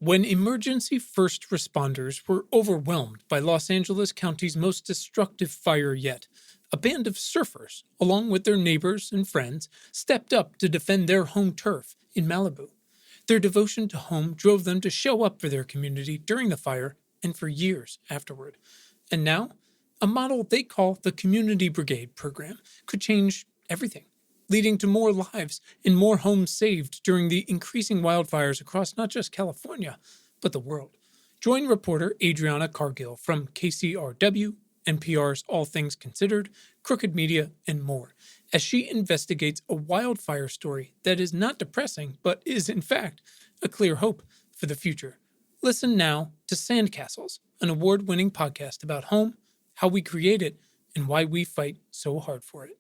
When emergency first responders were overwhelmed by Los Angeles County's most destructive fire yet, a band of surfers, along with their neighbors and friends, stepped up to defend their home turf in Malibu. Their devotion to home drove them to show up for their community during the fire and for years afterward. And now, a model they call the Community Brigade program could change everything, leading to more lives and more homes saved during the increasing wildfires across not just California, but the world. Join reporter Ayana Cargill from KCRW, NPR's All Things Considered, Crooked Media, and more, as she investigates a wildfire story that is not depressing, but is, in fact, a clear hope for the future. Listen now to Sandcastles, an award-winning podcast about home, how we create it, and why we fight so hard for it.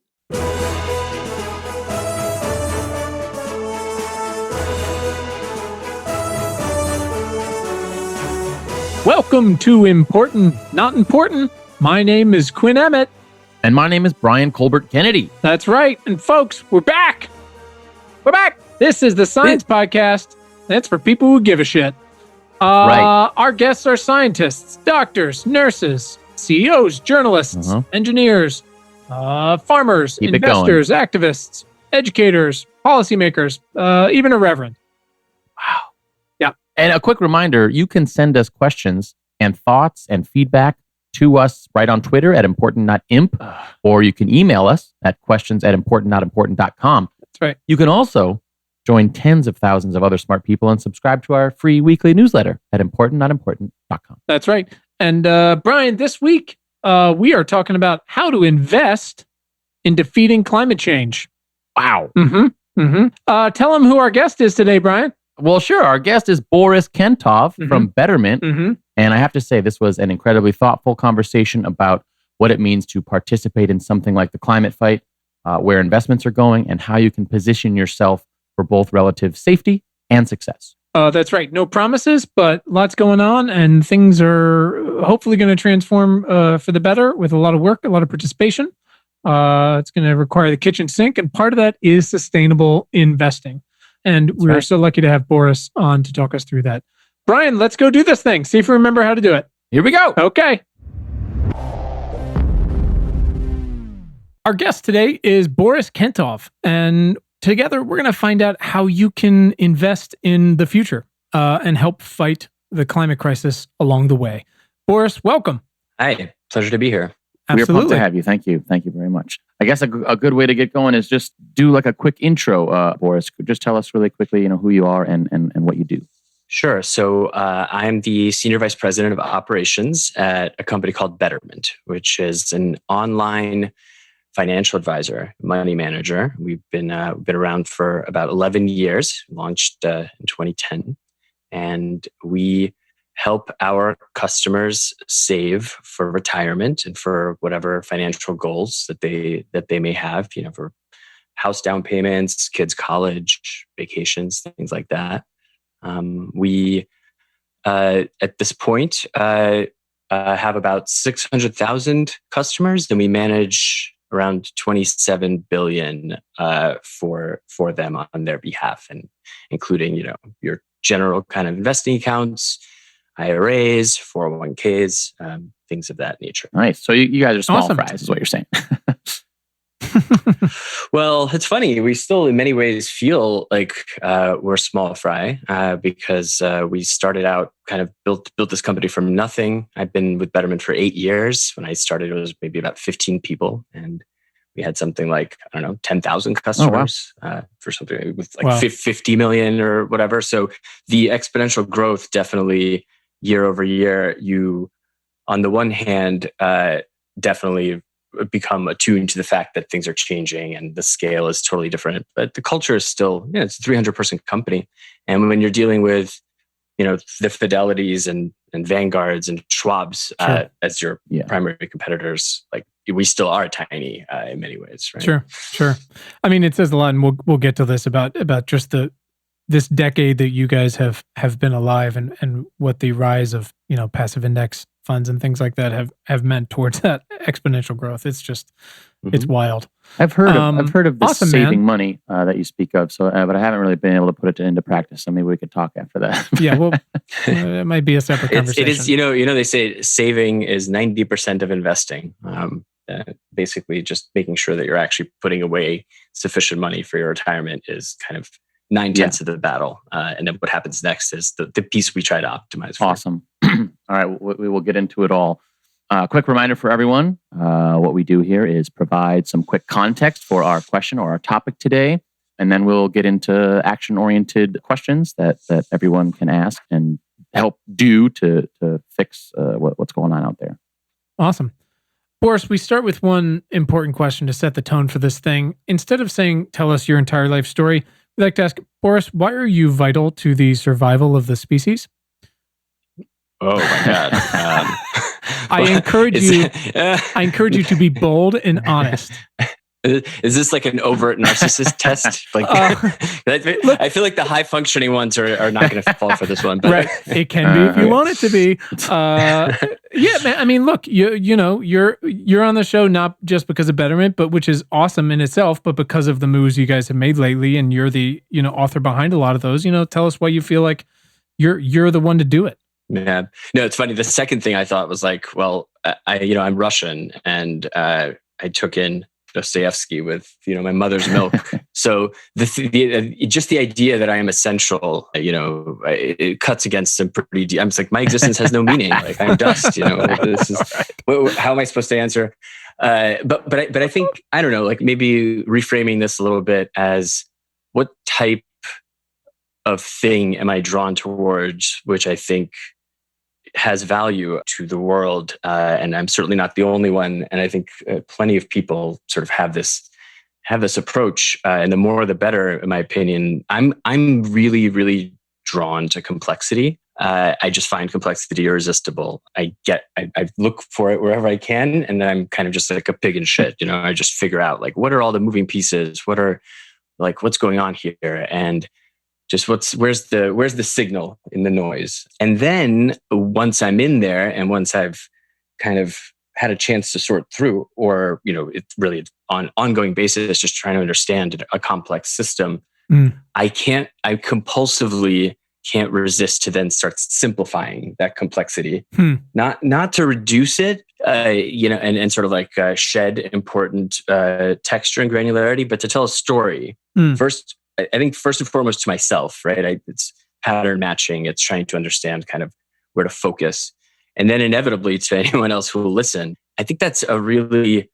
Welcome to Important, Not Important. My name is Quinn Emmett. And my name is Brian Colbert Kennedy. That's right. And folks, we're back. We're back. This is the Science Podcast. That's for people who give a shit. Right. Our guests are scientists, doctors, nurses, CEOs, journalists, engineers, farmers, investors, activists, educators, policymakers, even a reverend. Wow. Yeah. And a quick reminder, you can send us questions and thoughts and feedback to us right on Twitter at importantnotimp, or you can email us at questions@importantnotimportant.com. That's right. You can also join tens of thousands of other smart people and subscribe to our free weekly newsletter at importantnotimportant.com. That's right. And Brian, this week we are talking about how to invest in defeating climate change. Wow. Tell them who our guest is today, Brian. Well, sure. Our guest is Boris Khentov from Betterment. And I have to say, this was an incredibly thoughtful conversation about what it means to participate in something like the climate fight, where investments are going, and how you can position yourself for both relative safety and success. That's right. No promises, but lots going on, and things are hopefully going to transform for the better with a lot of work, a lot of participation. It's going to require the kitchen sink, and part of that is sustainable investing. And we're so lucky to have Boris on to talk us through that. Brian, let's go do this thing. See if we remember how to do it. Here we go. Okay. Our guest today is Boris Khentov, and together we're going to find out how you can invest in the future and help fight the climate crisis along the way. Boris, welcome. Hi, pleasure to be here. Absolutely. We're pumped to have you. Thank you. Thank you very much. I guess a good way to get going is just do like a quick intro, Boris. Just tell us really quickly, who you are and what you do. Sure. So I'm the Senior Vice President of Operations at a company called Betterment, which is an online financial advisor, money manager. We've been around for about 11 years, launched in 2010, and we help our customers save for retirement and for whatever financial goals that they may have, for house down payments, kids' college, vacations, things like that. We at this point have about 600,000 customers, and we manage around 27 billion for them on their behalf, and including your general kind of investing accounts, IRAs, 401ks, things of that nature. Nice. So you guys are small Awesome. fries, is what you're saying. Well, it's funny. We still, in many ways, feel like we're small fry because we started out kind of built this company from nothing. I've been with Betterment for 8 years. When I started, it was maybe about 15 people, and we had something like 10,000 customers for something with like 50 million or whatever. So the exponential growth definitely year over year. You, on the one hand, definitely become attuned to the fact that things are changing and the scale is totally different, but the culture is still, it's a 300-person company. And when you're dealing with, the Fidelities and Vanguards and Schwabs as your primary competitors, like we still are tiny in many ways, right? Sure. I mean, it says a lot, and we'll get to this about just this decade that you guys have been alive, and what the rise of passive index funds and things like that have meant towards that exponential growth. It's just it's wild. I've heard of this awesome, saving man. money that you speak of. So, but I haven't really been able to put it into practice. So maybe we could talk after that. Yeah, well, it might be a separate conversation. It is, they say saving is 90% of investing. Basically, just making sure that you're actually putting away sufficient money for your retirement is kind of 9/10 of the battle. And then what happens next is the piece we try to optimize for. Awesome. All right, we will get into it all. Quick reminder for everyone, what we do here is provide some quick context for our question or our topic today, and then we'll get into action-oriented questions that everyone can ask and help do to fix what's going on out there. Awesome. Boris, we start with one important question to set the tone for this thing. Instead of saying, tell us your entire life story, we'd like to ask, Boris, why are you vital to the survival of the species? Oh my God. I encourage you to be bold and honest. Is this like an overt narcissist test? Like, I feel like the high functioning ones are not going to fall for this one. But right, it can be if you want it to be. Yeah, man. I mean, look, you're on the show not just because of Betterment, but which is awesome in itself, but because of the moves you guys have made lately, and you're the author behind a lot of those. Tell us why you feel like you're the one to do it. Yeah, no, it's funny. The second thing I thought was like, well, I'm Russian, and I took in Dostoevsky with my mother's milk. So just the idea that I am essential, it cuts against some pretty deep. I'm just like, my existence has no meaning. Like, I'm dust. This is how am I supposed to answer? But I think, I don't know, like maybe reframing this a little bit as what type of thing am I drawn towards, which I think has value to the world, and I'm certainly not the only one. And I think plenty of people sort of have this approach, and the more the better, in my opinion. I'm really, really drawn to complexity. I just find complexity irresistible. I look for it wherever I can, and then I'm kind of just like a pig in shit. I just figure out like what are all the moving pieces, what's going on here, and just where's the signal in the noise. And then once I'm in there, and once I've kind of had a chance to sort through, or it's really on ongoing basis, just trying to understand a complex system, I compulsively can't resist to then start simplifying that complexity, not to reduce it, and sort of like shed important texture and granularity, but to tell a story. First, I think first and foremost to myself, right? It's pattern matching. It's trying to understand kind of where to focus. And then inevitably to anyone else who will listen. I think that's a really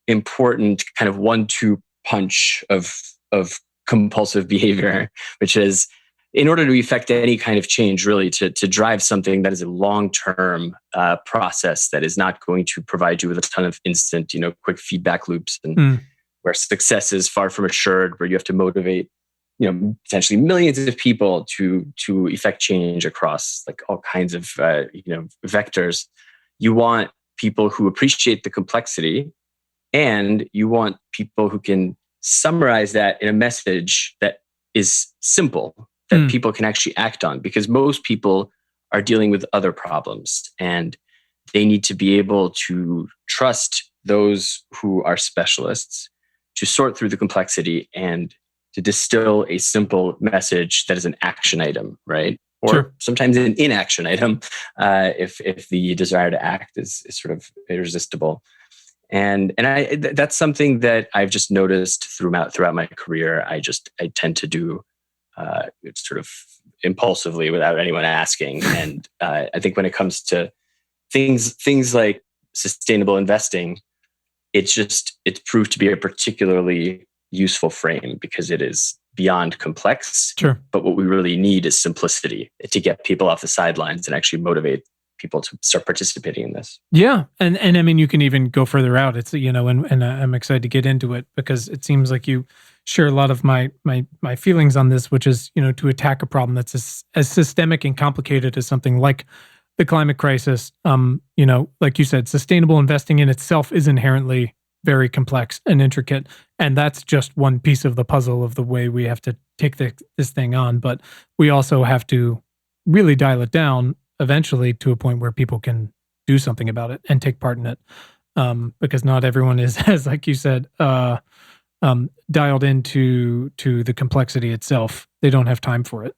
important kind of 1-2 punch of compulsive behavior, which is in order to effect any kind of change, really to drive something that is a long-term process that is not going to provide you with a ton of instant, quick feedback loops, and where success is far from assured, where you have to motivate, potentially millions of people to effect change across like all kinds of, vectors. You want people who appreciate the complexity, and you want people who can summarize that in a message that is simple, that people can actually act on, because most people are dealing with other problems, and they need to be able to trust those who are specialists to sort through the complexity and to distill a simple message that is an action item, right? Or sometimes an inaction item, if the desire to act is sort of irresistible. And that's something that I've just noticed throughout my career. I tend to do sort of impulsively without anyone asking. And I think when it comes to things like sustainable investing, it's proved to be a particularly useful frame because it is beyond complex. Sure. But what we really need is simplicity to get people off the sidelines and actually motivate people to start participating in this. Yeah. And I mean, you can even go further out. It's, and I'm excited to get into it because it seems like you share a lot of my feelings on this, which is, to attack a problem that's as systemic and complicated as something like the climate crisis. Like you said, sustainable investing in itself is inherently very complex and intricate. And that's just one piece of the puzzle of the way we have to take this thing on. But we also have to really dial it down eventually to a point where people can do something about it and take part in it. because not everyone is, as like you said, dialed into the complexity itself. They don't have time for it.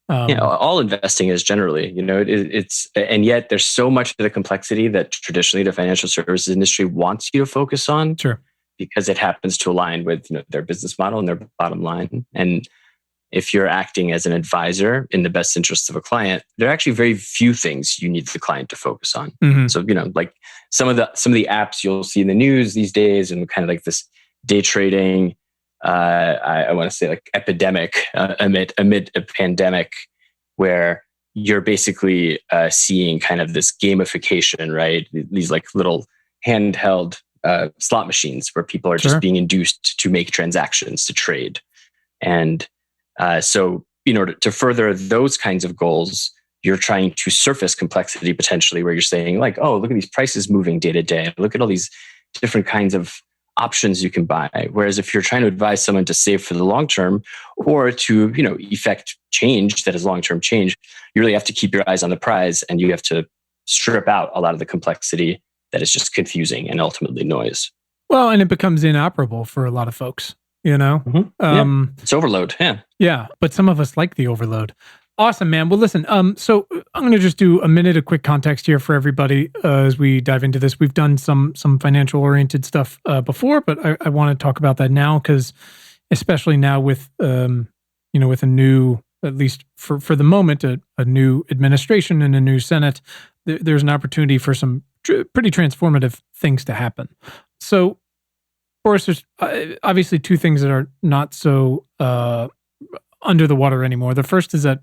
All investing is generally, it's, and yet there's so much of the complexity that traditionally the financial services industry wants you to focus on. Sure. Because it happens to align with their business model and their bottom line. And if you're acting as an advisor in the best interest of a client, there are actually very few things you need the client to focus on. Mm-hmm. So, like some of the apps you'll see in the news these days, and kind of like this day trading, I want to say like epidemic amid a pandemic, where you're basically seeing kind of this gamification, right? These like little handheld slot machines where people are just being induced to make transactions, to trade. And so in order to further those kinds of goals, you're trying to surface complexity potentially, where you're saying like, oh, look at these prices moving day to day. Look at all these different kinds of options you can buy. Whereas if you're trying to advise someone to save for the long term, or to, effect change that is long-term change, you really have to keep your eyes on the prize, and you have to strip out a lot of the complexity that is just confusing and ultimately noise. Well, and it becomes inoperable for a lot of folks, Mm-hmm. It's overload. Yeah. Yeah. But some of us like the overload. Awesome, man. Well, listen, so I'm going to just do a minute of quick context here for everybody as we dive into this. We've done some financial oriented stuff before, but I want to talk about that now, because especially now with, with a new, at least for the moment, a new administration and a new Senate, there's an opportunity for some pretty transformative things to happen. So, Boris, there's obviously two things that are not so under the water anymore. The first is that,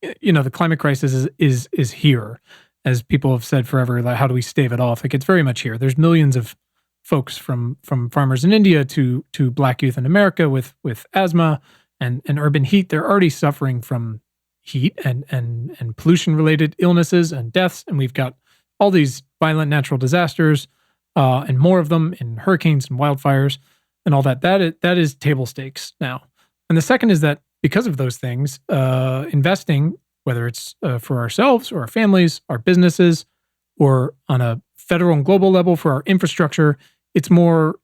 the climate crisis is here, as people have said forever. Like, how do we stave it off? Like, it's very much here. There's millions of folks from farmers in India to Black youth in America with asthma and urban heat. They're already suffering from heat and pollution related illnesses and deaths, and we've got all these violent natural disasters, and more of them in hurricanes and wildfires and all that. That is table stakes now. And the second is that because of those things, investing, whether it's for ourselves or our families, our businesses, or on a federal and global level for our infrastructure, it's more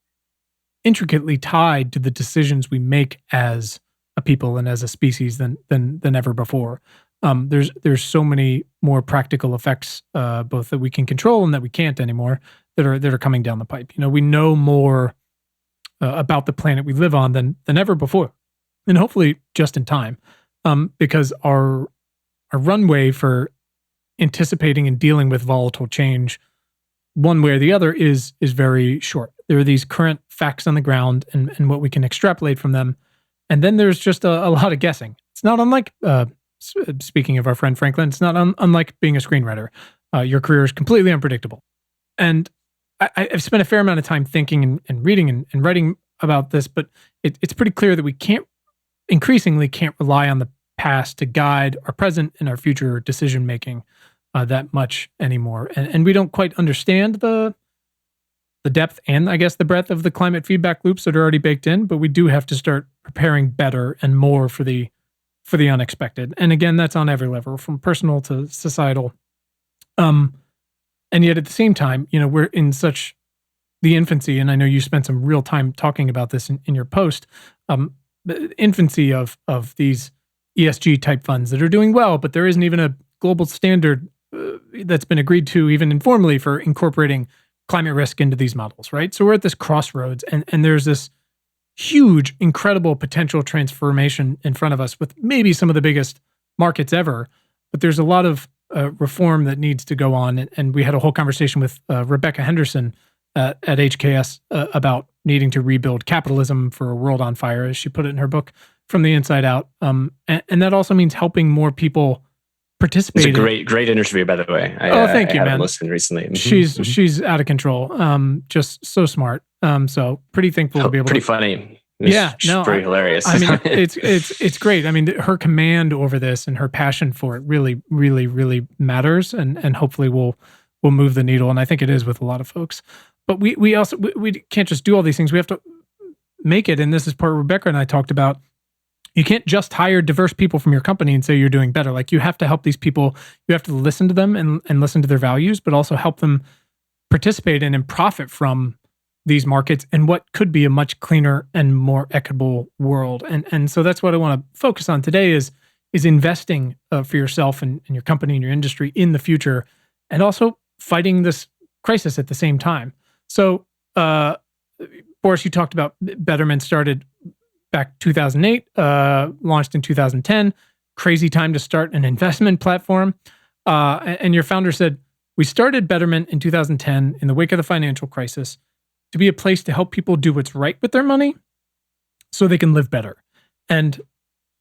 intricately tied to the decisions we make as a people and as a species than ever before. There's so many more practical effects, both that we can control and that we can't anymore, that are coming down the pipe. We know more about the planet we live on than ever before, and hopefully just in time, because our runway for anticipating and dealing with volatile change, one way or the other, is very short. There are these current facts on the ground and what we can extrapolate from them, and then there's just a lot of guessing. It's not unlike, speaking of our friend Franklin, it's not unlike being a screenwriter. Your career is completely unpredictable. And I've spent a fair amount of time thinking and reading and writing about this, but it's pretty clear that we increasingly can't rely on the past to guide our present and our future decision-making that much anymore. And we don't quite understand the depth and, I guess, the breadth of the climate feedback loops that are already baked in, but we do have to start preparing better and more for the unexpected. And again, that's on every level, from personal to societal. And yet at the same time, we're in such the infancy, and I know you spent some real time talking about this in your post, the infancy of these ESG type funds that are doing well, but there isn't even a global standard that's been agreed to, even informally, for incorporating climate risk into these models, right? So we're at this crossroads, and there's this huge, incredible potential transformation in front of us with maybe some of the biggest markets ever, but there's a lot of reform that needs to go on. And we had a whole conversation with Rebecca Henderson at HKS about needing to rebuild capitalism for a world on fire, as she put it in her book, From the Inside Out. And that also means helping more people participate. It's a great interview, by the way. Thank you, man. I listened recently. Mm-hmm. She's out of control. Just so smart. So pretty thankful to be able pretty to. Funny. She's pretty hilarious. I mean, it's great. I mean, her command over this and her passion for it really, really, really matters, and hopefully will move the needle. And I think it is with a lot of folks. But we also can't just do all these things. We have to make it. And this is part Rebecca and I talked about. You can't just hire diverse people from your company and say you're doing better. Like, you have to help these people. You have to listen to them and listen to their values, but also help them participate in and profit from these markets and what could be a much cleaner and more equitable world. And so that's what I want to focus on today is investing for yourself and your company and your industry in the future, and also fighting this crisis at the same time. So, Boris, you talked about Betterment started back 2008, launched in 2010. Crazy time to start an investment platform. And your founder said, "We started Betterment in 2010 in the wake of the financial crisis to be a place to help people do what's right with their money so they can live better." And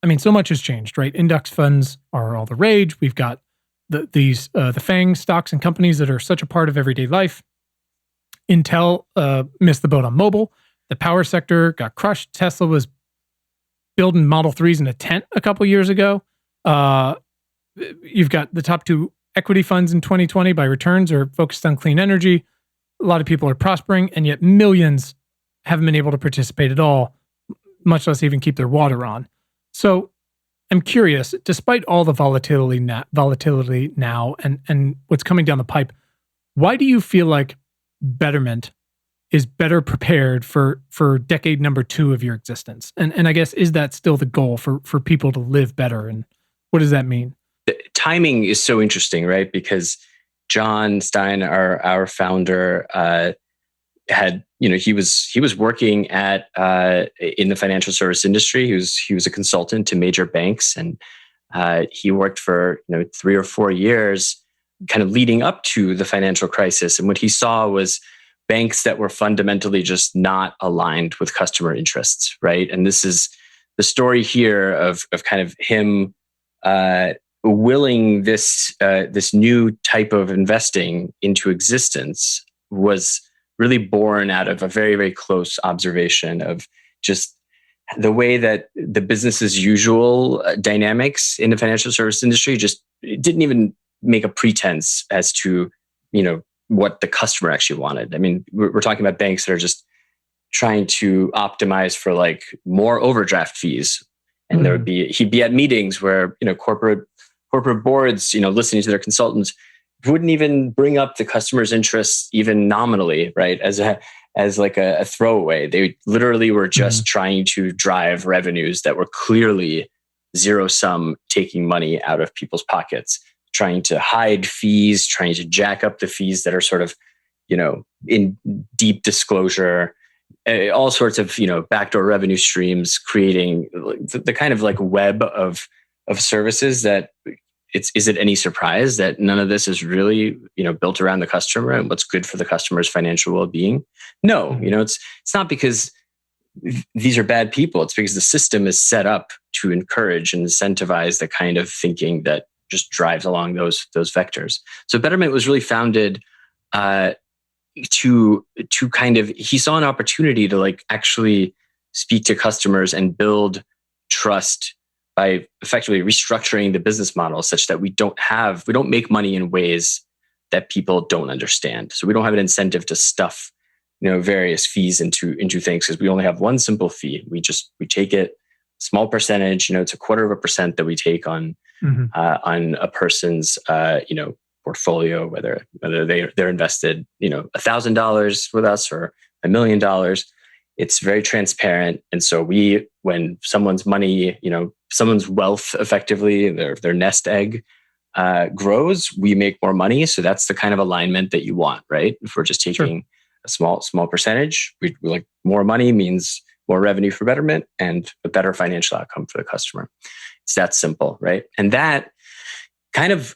I mean, so much has changed, right? Index funds are all the rage. We've got the FANG stocks and companies that are such a part of everyday life. Intel missed the boat on mobile. The power sector got crushed. Tesla was building Model 3s in a tent a couple years ago. You've got the top 2 equity funds in 2020 by returns are focused on clean energy. A lot of people are prospering, and yet millions haven't been able to participate at all, much less even keep their water on. So I'm curious, despite all the volatility now and what's coming down the pipe, why do you feel like Betterment is better prepared for decade number 2 of your existence? And I guess, is that still the goal for people to live better? And what does that mean? The timing is so interesting, right? Because John Stein, our founder, had, he was working in the financial service industry. He was a consultant to major banks, and he worked for 3 or 4 years, kind of leading up to the financial crisis. And what he saw was banks that were fundamentally just not aligned with customer interests, right? And this is the story here of kind of him willing this new type of investing into existence was really born out of a very, very close observation of just the way that the business as usual dynamics in the financial service industry just didn't even make a pretense as to, what the customer actually wanted. I mean, we're talking about banks that are just trying to optimize for like more overdraft fees. And he'd be at meetings where, corporate boards, listening to their consultants, wouldn't even bring up the customer's interests even nominally, right? As like a throwaway. They literally were just trying to drive revenues that were clearly zero sum, taking money out of people's pockets, trying to hide fees, trying to jack up the fees that are sort of, in deep disclosure, all sorts of, backdoor revenue streams, creating the kind of like web of services that is it any surprise that none of this is really, built around the customer and what's good for the customer's financial well-being? No, it's not because these are bad people. It's because the system is set up to encourage and incentivize the kind of thinking that just drives along those vectors. So Betterment was really founded to kind of, he saw an opportunity to like actually speak to customers and build trust by effectively restructuring the business model such that we don't make money in ways that people don't understand. So we don't have an incentive to stuff, various fees into things, because we only have one simple fee. We take it, small percentage, it's 0.25% that we take on a person's, portfolio, whether they're invested, $1,000 with us or $1 million. It's very transparent. And so when someone's money, someone's wealth, effectively, their nest egg grows, we make more money. So that's the kind of alignment that you want, right? If we're just taking a small percentage, we like more money means more revenue for Betterment and a better financial outcome for the customer. It's that simple, right? And that kind of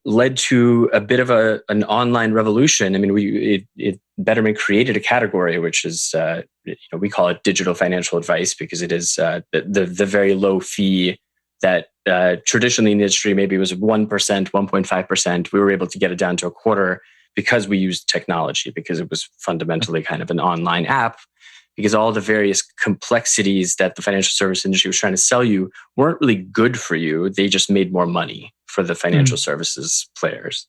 led to a bit of an online revolution. I mean, Betterment created a category which is we call it digital financial advice, because it is the very low fee that traditionally in the industry maybe was 1%, 1.5%. We were able to get it down to 0.25% because we used technology, because it was fundamentally kind of an online app. Because all the various complexities that the financial service industry was trying to sell you weren't really good for you. They just made more money for the financial services players.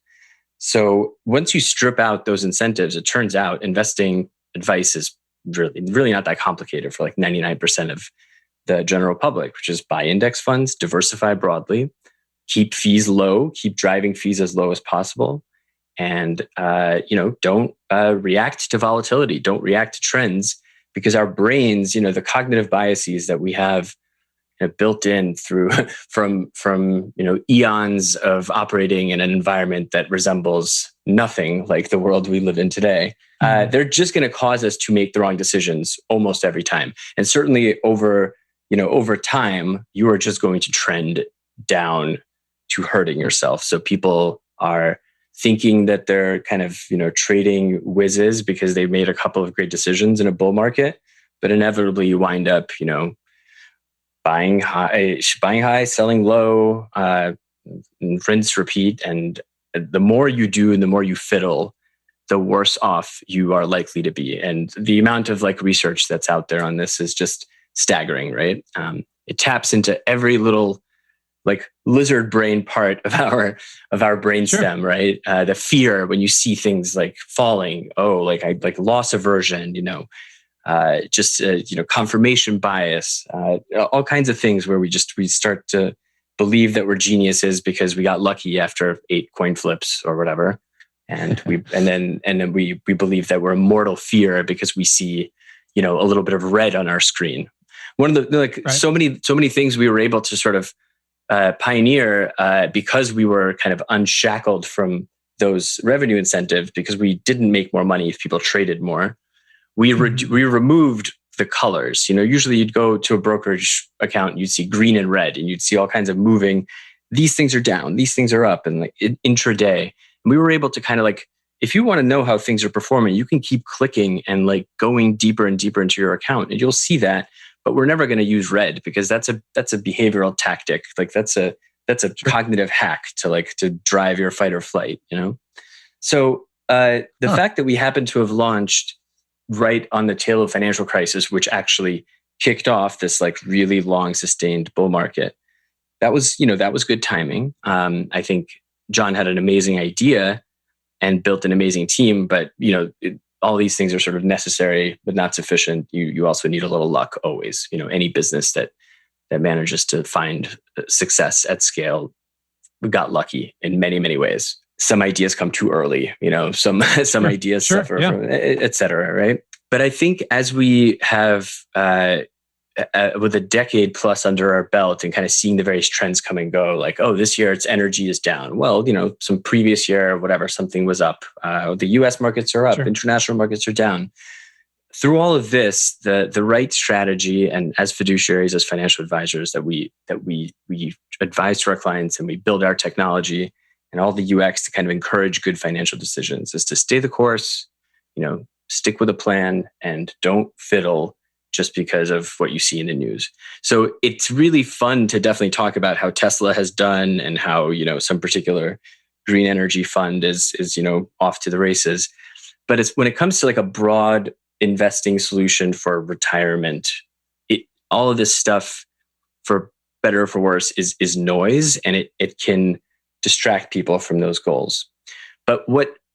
So once you strip out those incentives, it turns out investing advice is really not that complicated for like 99% of the general public, which is buy index funds, diversify broadly, keep fees low, keep driving fees as low as possible, and don't react to volatility, don't react to trends, because our brains, the cognitive biases that we have built in through from eons of operating in an environment that resembles nothing like the world we live in today, they're just going to cause us to make the wrong decisions almost every time. And certainly over time, you are just going to trend down to hurting yourself. So people are thinking that they're kind of trading whizzes because they made a couple of great decisions in a bull market, but inevitably you wind up buying high, selling low, rinse, repeat. And the more you do and the more you fiddle, the worse off you are likely to be. And the amount of research that's out there on this is just staggering, right? It taps into every little lizard brain part of our brainstem, right? The fear when you see things falling, loss aversion, confirmation bias, all kinds of things where we start to believe that we're geniuses because we got lucky after 8 coin flips or whatever, and then we believe that we're a mortal fear because we see a little bit of red on our screen. One of the so many things we were able to sort of pioneer because we were kind of unshackled from those revenue incentives, because we didn't make more money if people traded more. We removed the colors. Usually you'd go to a brokerage account and you'd see green and red, and you'd see all kinds of moving. These things are down, these things are up, and intraday. And we were able to kind of if you want to know how things are performing, you can keep clicking and going deeper and deeper into your account, and you'll see that. But we're never going to use red because that's a behavioral tactic. That's a cognitive hack to drive your fight or flight. So the fact that we happen to have launched right on the tail of financial crisis, which actually kicked off this really long sustained bull market, that was good timing. I think John had an amazing idea and built an amazing team, but all these things are sort of necessary but not sufficient. You also need a little luck always. Any business that manages to find success at scale got lucky in many, many ways. Some ideas come too early, some ideas suffer from, et cetera, right? But I think as we have, with a decade plus under our belt and kind of seeing the various trends come and go, this year its energy is down. Well, some previous year, whatever, something was up. The US markets are up, international markets are down. Through all of this, the right strategy, and as fiduciaries, as financial advisors, that we advise to our clients and we build our technology and all the UX to kind of encourage good financial decisions, is to stay the course, stick with a plan, and don't fiddle just because of what you see in the news. So it's really fun to definitely talk about how Tesla has done and how, some particular green energy fund is off to the races. But it's when it comes to a broad investing solution for retirement, all of this stuff, for better or for worse, is noise, and it can distract people from those goals. But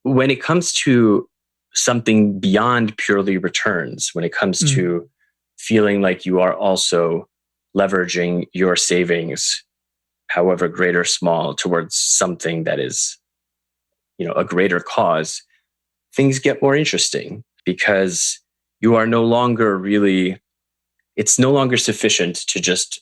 when it comes to something beyond purely returns, when it comes to feeling like you are also leveraging your savings, however great or small, towards something that is, a greater cause, things get more interesting, because you are no longer it's no longer sufficient to just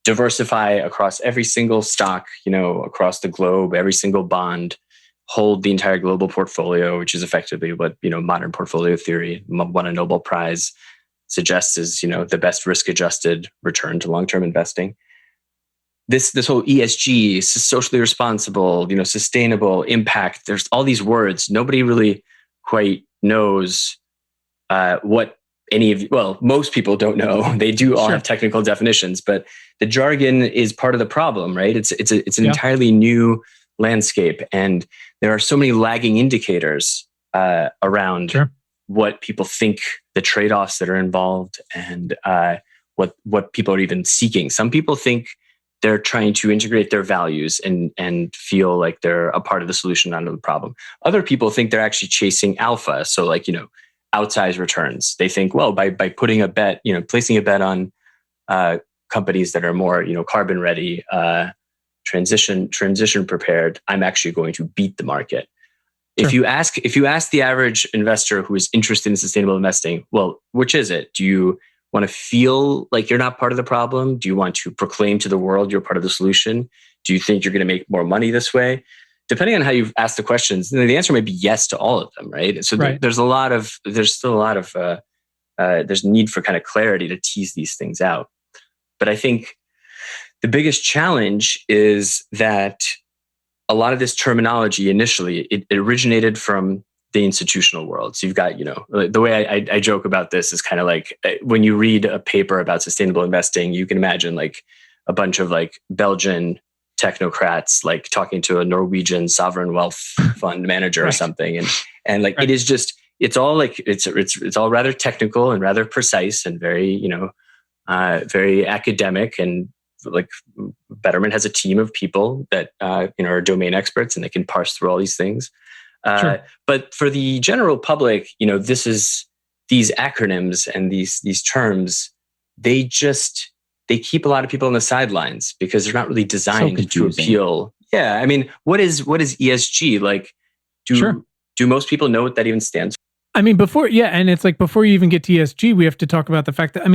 diversify across every single stock, across the globe, every single bond, hold the entire global portfolio, which is effectively what, modern portfolio theory, won a Nobel Prize, suggests is, the best risk-adjusted return to long-term investing. This whole ESG, socially responsible, sustainable, impact, there's all these words. Nobody really quite knows what most people don't know. They do all have technical definitions, but the jargon is part of the problem, right? It's an entirely new landscape, and there are so many lagging indicators around what people think, the trade-offs that are involved, and what people are even seeking. Some people think they're trying to integrate their values and feel like they're a part of the solution, not of the problem. Other people think they're actually chasing alpha, so outsized returns. They think, well, by putting a bet, placing a bet on companies that are more, carbon ready, transition prepared, I'm actually going to beat the market. If you ask the average investor who is interested in sustainable investing, well, which is it? Do you want to feel like you're not part of the problem? Do you want to proclaim to the world you're part of the solution? Do you think you're going to make more money this way? Depending on how you've asked the questions, the answer may be yes to all of them, right? So there's still a lot of there's need for kind of clarity to tease these things out. But I think the biggest challenge is that a lot of this terminology initially, it originated from the institutional world. So you've got, the way I joke about this is kind of like when you read a paper about sustainable investing, you can imagine like a bunch of like Belgian technocrats like talking to a Norwegian sovereign wealth fund manager or something, and like it is just it's all rather technical and rather precise and very very academic, and like Betterment has a team of people that are domain experts and they can parse through all these things. But for the general public, these acronyms and these terms, they keep a lot of people on the sidelines because they're not really designed to appeal. Yeah, I mean, what is ESG? Like, do most people know what that even stands for? I mean, before you even get to ESG, we have to talk about the fact that,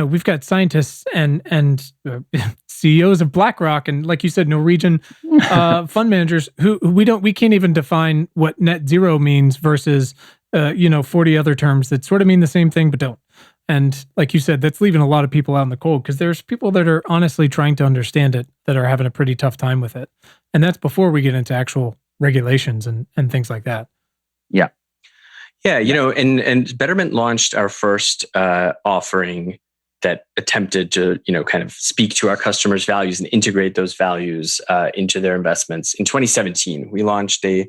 we've got scientists and CEOs of BlackRock and, like you said, Norwegian fund managers who we can't even define what net zero means versus 40 other terms that sort of mean the same thing but don't. And like you said, that's leaving a lot of people out in the cold because there's people that are honestly trying to understand it that are having a pretty tough time with it. And that's before we get into actual regulations and things like that. Yeah. Yeah, and Betterment launched our first offering that attempted to, kind of speak to our customers' values and integrate those values into their investments. In 2017, we launched a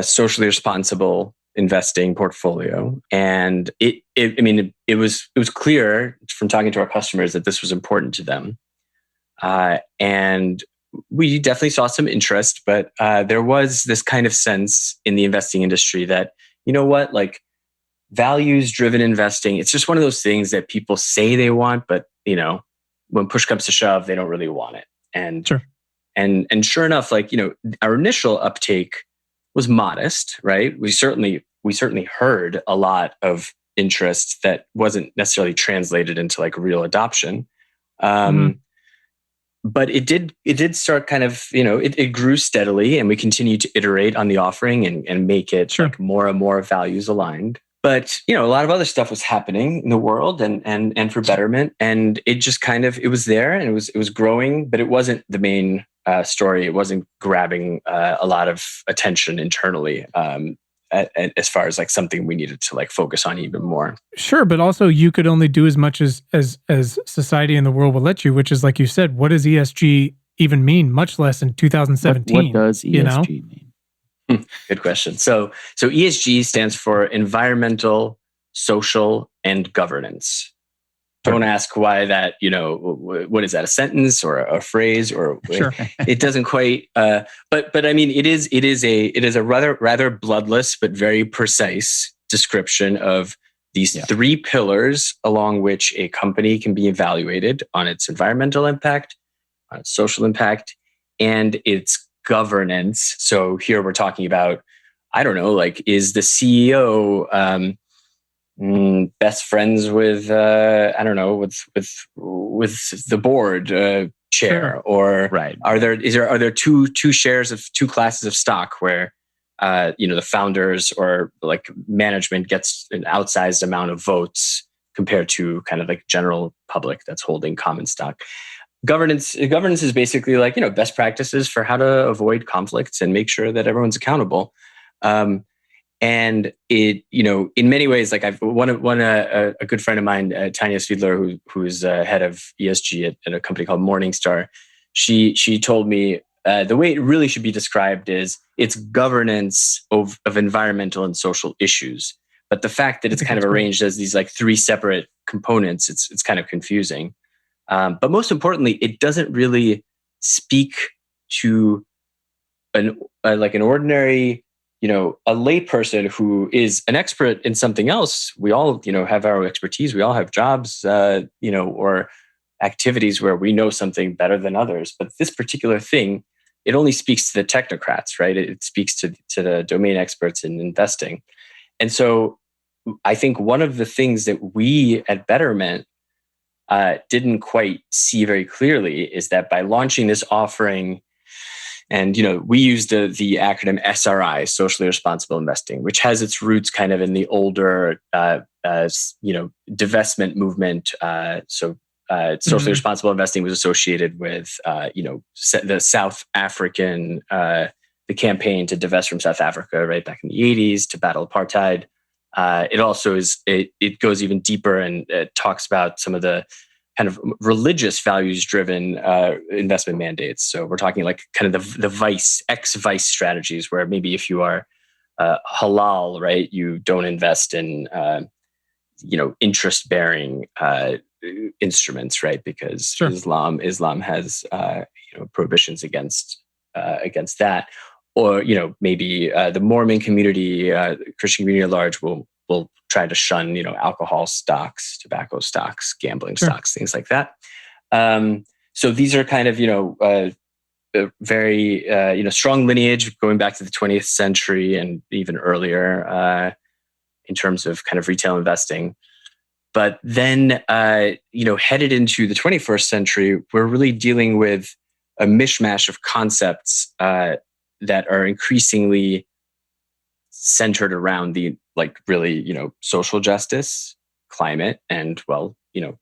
socially responsible investing portfolio, and it was clear from talking to our customers that this was important to them, and we definitely saw some interest, but there was this kind of sense in the investing industry that, like values-driven investing, it's just one of those things that people say they want, but when push comes to shove, they don't really want it. And and sure enough, like our initial uptake was modest, right? We certainly heard a lot of interest that wasn't necessarily translated into like real adoption. But it did start kind of, it grew steadily, and we continued to iterate on the offering and make it like more and more values aligned. But, a lot of other stuff was happening in the world and for Betterment, and it just kind of, it was there and it was growing, but it wasn't the main story. It wasn't grabbing a lot of attention internally. As far as like something we needed to like focus on even more. Sure, but also you could only do as much as society and the world will let you, which is like you said, what does ESG even mean? Much less in 2017. What does ESG mean? Good question. So ESG stands for environmental, social, and governance. Don't ask why that, what is that, a sentence or a phrase or it doesn't quite, but I mean, it is a rather bloodless, but very precise description of these three pillars along which a company can be evaluated on its environmental impact, on its social impact, and its governance. So here we're talking about, I don't know, like, is the CEO, best friends with I don't know, with the board chair, or are there two shares of two classes of stock where the founders or like management gets an outsized amount of votes compared to kind of like general public that's holding common stock. Governance is basically like best practices for how to avoid conflicts and make sure that everyone's accountable. And it, in many ways, like I've a good friend of mine, Tanya Svidler, who's head of ESG at a company called Morningstar. She told me the way it really should be described is it's governance of environmental and social issues. But the fact that it's kind of arranged as these like three separate components, it's kind of confusing. But most importantly, it doesn't really speak to an ordinary, a layperson who is an expert in something else. We all, have our expertise. We all have jobs, or activities where we know something better than others. But this particular thing it only speaks to the technocrats, right? It speaks to the domain experts in investing. And so I think one of the things that we at Betterment didn't quite see very clearly is that by launching this offering, and we use the acronym SRI, socially responsible investing, which has its roots kind of in the older divestment movement. Socially responsible investing was associated with the South African the campaign to divest from South Africa right back in the 80s to battle apartheid. It also it goes even deeper and talks about some of the kind of religious values-driven investment mandates. So we're talking like kind of the ex-vice strategies, where maybe if you are halal, right, you don't invest in interest-bearing instruments, right? Because sure. Islam has prohibitions against that, or maybe the Mormon community, Christian community at large will try to shun alcohol stocks, tobacco stocks, gambling sure. stocks, things like that. So these are kind of very strong lineage going back to the 20th century and even earlier in terms of kind of retail investing. But then headed into the 21st century, we're really dealing with a mishmash of concepts that are increasingly centered around the social justice, climate, and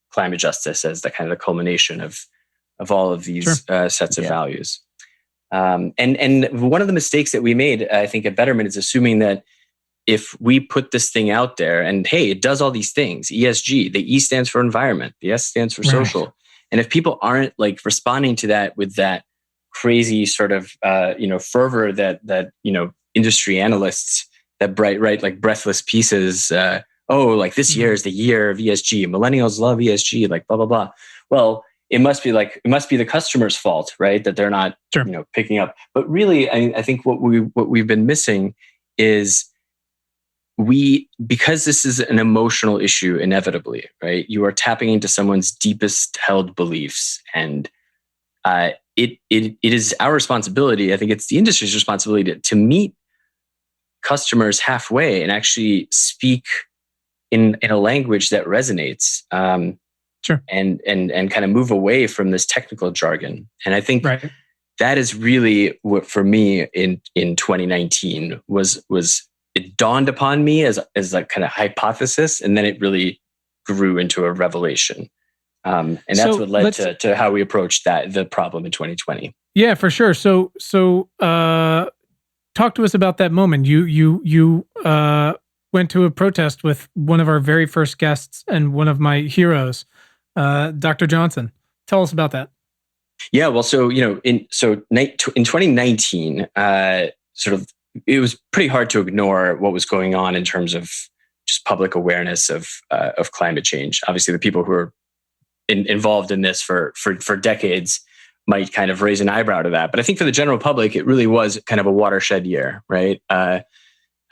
climate justice as the kind of the culmination of all of these sure. Sets of values. And one of the mistakes that we made, I think, at Betterment is assuming that if we put this thing out there and hey, it does all these things, ESG, the E stands for environment, the S stands for social. And if people aren't responding to that with that crazy sort of fervor that industry analysts that write breathless pieces, this year is the year of ESG, millennials love ESG, blah blah blah. Well, it must be the customer's fault, right, that they're not sure. Picking up. But really, I think what we've been missing is because this is an emotional issue, inevitably, right? You are tapping into someone's deepest held beliefs, and it is our responsibility. I think it's the industry's responsibility to meet customers halfway and actually speak in a language that resonates, sure, and kind of move away from this technical jargon. And I think that is really what, for me, in 2019 was. It dawned upon me as a kind of hypothesis, and then it really grew into a revelation. And that's what led to how we approached the problem in 2020. Yeah, for sure. So talk to us about that moment. You went to a protest with one of our very first guests and one of my heroes, Dr. Johnson. Tell us about that. Yeah, well, in 2019, it was pretty hard to ignore what was going on in terms of just public awareness of climate change. Obviously, the people who are involved in this for decades might kind of raise an eyebrow to that. But I think for the general public, it really was kind of a watershed year, right? I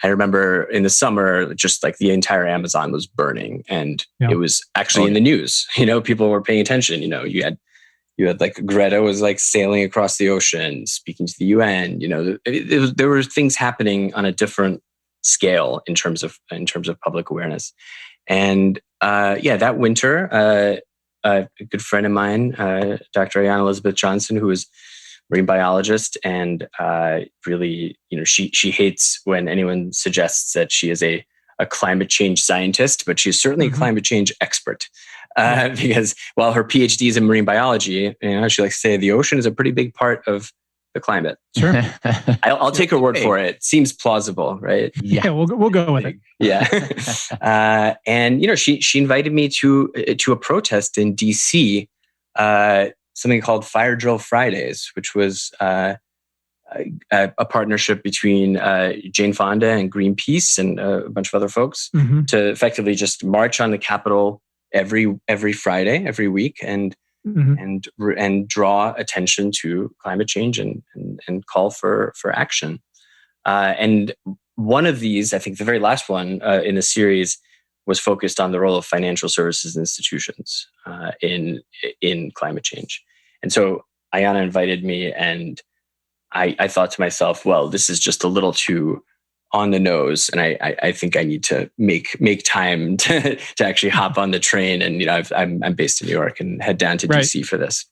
remember in the summer, just the entire Amazon was burning, and it was actually in the news. People were paying attention. You had Greta was sailing across the ocean, speaking to the UN. There were things happening on a different scale in terms of public awareness. And that winter, a good friend of mine, Dr. Ayana Elizabeth Johnson, who is a marine biologist, and really, she hates when anyone suggests that she is a climate change scientist, but she's certainly a climate change expert. Because while her PhD is in marine biology, she likes to say the ocean is a pretty big part of the climate. Sure, I'll take her word for it. Seems plausible, right? Yeah, we'll go with it. Yeah, and she invited me to a protest in DC, something called Fire Drill Fridays, which was a partnership between Jane Fonda and Greenpeace and a bunch of other folks to effectively just march on the Capitol every Friday, every week, and draw attention to climate change and call for action. And one of these, I think the very last one in the series, was focused on the role of financial services institutions in climate change. And so Ayana invited me, and I thought to myself, well, this is just a little too on the nose, and I think I need to make time to actually hop on the train. And I'm based in New York and head down to DC for this.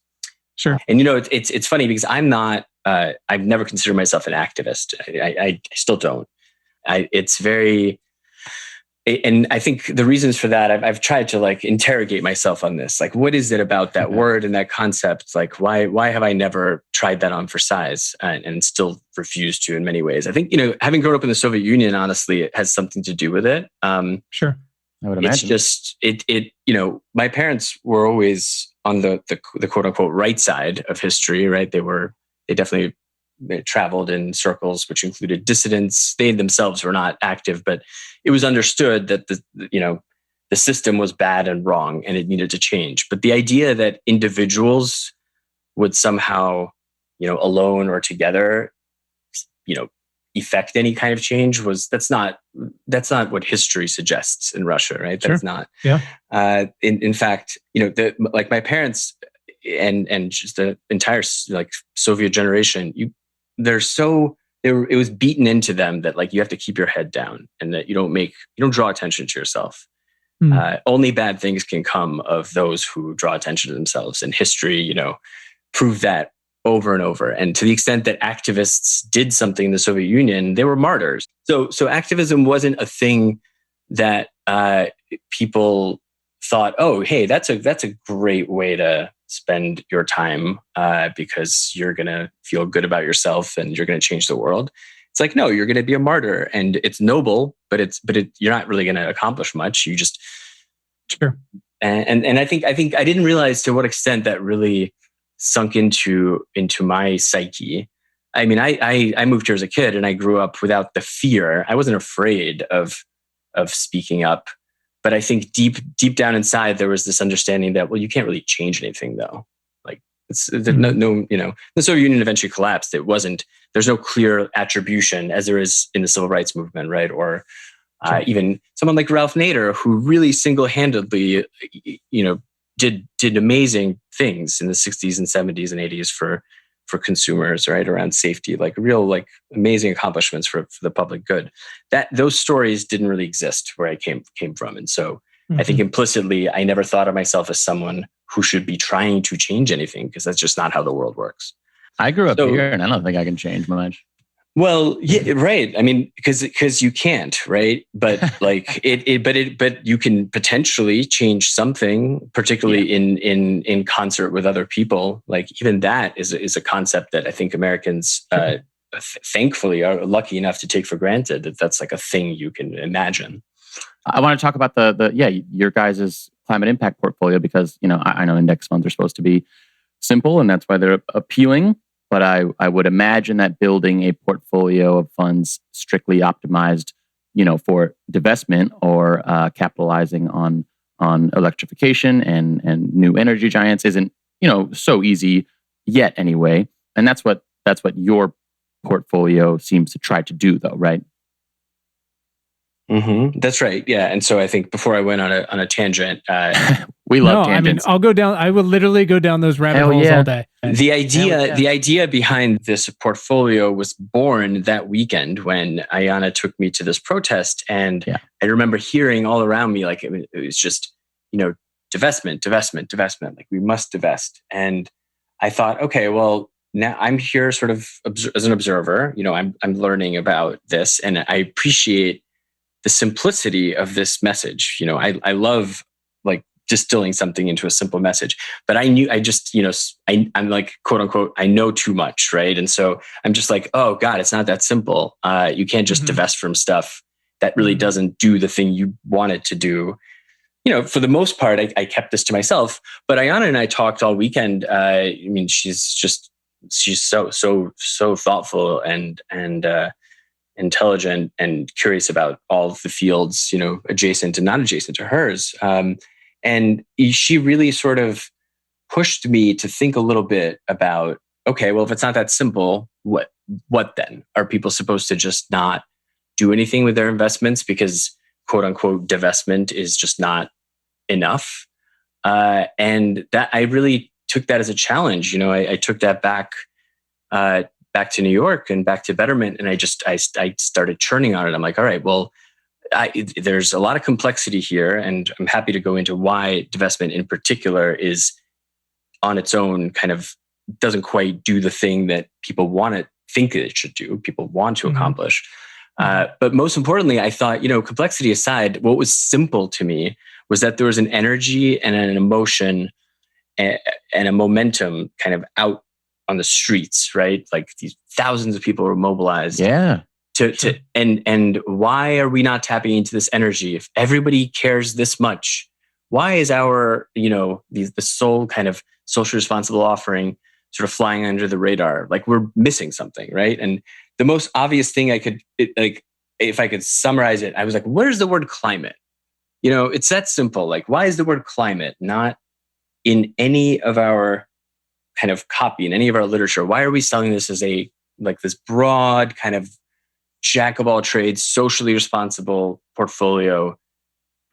Sure. And it's funny because I'm not. I've never considered myself an activist. I still don't. It's very. And I think the reasons for that, I've tried to like interrogate myself on this. Like, what is it about that word and that concept? Like, why have I never tried that on for size and still refused to in many ways? I think, having grown up in the Soviet Union, honestly, it has something to do with it. Sure. I would imagine. It's just, my parents were always on the quote unquote right side of history, right? They definitely traveled in circles which included dissidents. They themselves were not active, but it was understood that the system was bad and wrong and it needed to change. But the idea that individuals would somehow, alone or together, effect any kind of change that's not what history suggests in Russia, right? Sure. That's not. Yeah. In fact, like my parents and just the entire like Soviet generation, it was beaten into them that like you have to keep your head down and that you don't draw attention to yourself. Only bad things can come of those who draw attention to themselves. And history, proved that over and over. And to the extent that activists did something in the Soviet Union, they were martyrs. So activism wasn't a thing that people thought, oh, hey, that's a great way to spend your time because you're going to feel good about yourself and you're going to change the world. It's like, no, you're going to be a martyr, and it's noble, but you're not really going to accomplish much. You just sure. And I think I didn't realize to what extent that really sunk into my psyche. I mean, I moved here as a kid, and I grew up without the fear. I wasn't afraid of speaking up. But I think deep down inside, there was this understanding that, well, you can't really change anything, though. Like, the Soviet Union eventually collapsed. There's no clear attribution as there is in the civil rights movement, right? Or even someone like Ralph Nader, who really single-handedly, did amazing things in the 60s and 70s and 80s for consumers, right, around safety, like real, like amazing accomplishments for the public good. That those stories didn't really exist where I came from, and so I think implicitly I never thought of myself as someone who should be trying to change anything, because that's just not how the world works. I grew up here, and I don't think I can change much. Well, yeah, right. I mean, because you can't, right? But like but you can potentially change something, particularly in concert with other people. Like even that is a concept that I think Americans, thankfully, are lucky enough to take for granted. That's like a thing you can imagine. I want to talk about your guys' climate impact portfolio, because I know index funds are supposed to be simple, and that's why they're appealing. But I would imagine that building a portfolio of funds strictly optimized, for divestment or capitalizing on electrification and new energy giants isn't, so easy yet anyway. And that's what your portfolio seems to try to do, though, right? Mm-hmm. That's right. Yeah. And so I think before I went on a tangent, we love tangents. I will literally go down those rabbit holes all day. The idea behind this portfolio was born that weekend when Ayana took me to this protest. And I remember hearing all around me, like, it was just, divestment. Like, we must divest. And I thought, okay, well, now I'm here sort of as an observer, I'm learning about this, and I appreciate the simplicity of this message. I love like distilling something into a simple message, but I'm like, quote unquote, I know too much. Right. And so I'm just like, oh God, it's not that simple. You can't just divest from stuff that really doesn't do the thing you want it to do. For the most part, I kept this to myself, but Ayana and I talked all weekend. I mean, she's so thoughtful and intelligent and curious about all of the fields, adjacent and not adjacent to hers. And she really sort of pushed me to think a little bit about, okay, well, if it's not that simple, what then? Are people supposed to just not do anything with their investments because, quote unquote, divestment is just not enough? And that I really took that as a challenge. I took that back back to New York and back to Betterment, and I started churning on it. I'm like, all right, well, there's a lot of complexity here, and I'm happy to go into why divestment in particular is on its own kind of doesn't quite do the thing that people want to think it should do, people want to accomplish. But most importantly, I thought, complexity aside, what was simple to me was that there was an energy and an emotion and a momentum kind of out on the streets, right? Like these thousands of people were mobilized. Yeah. And why are we not tapping into this energy? If everybody cares this much, why is our, the sole kind of socially responsible offering sort of flying under the radar? Like we're missing something, right? And the most obvious thing if I could summarize it, I was like, where's the word climate? It's that simple. Like, why is the word climate not in any of our kind of copy, in any of our literature? Why are we selling this as this broad kind of jack of all trades, socially responsible portfolio?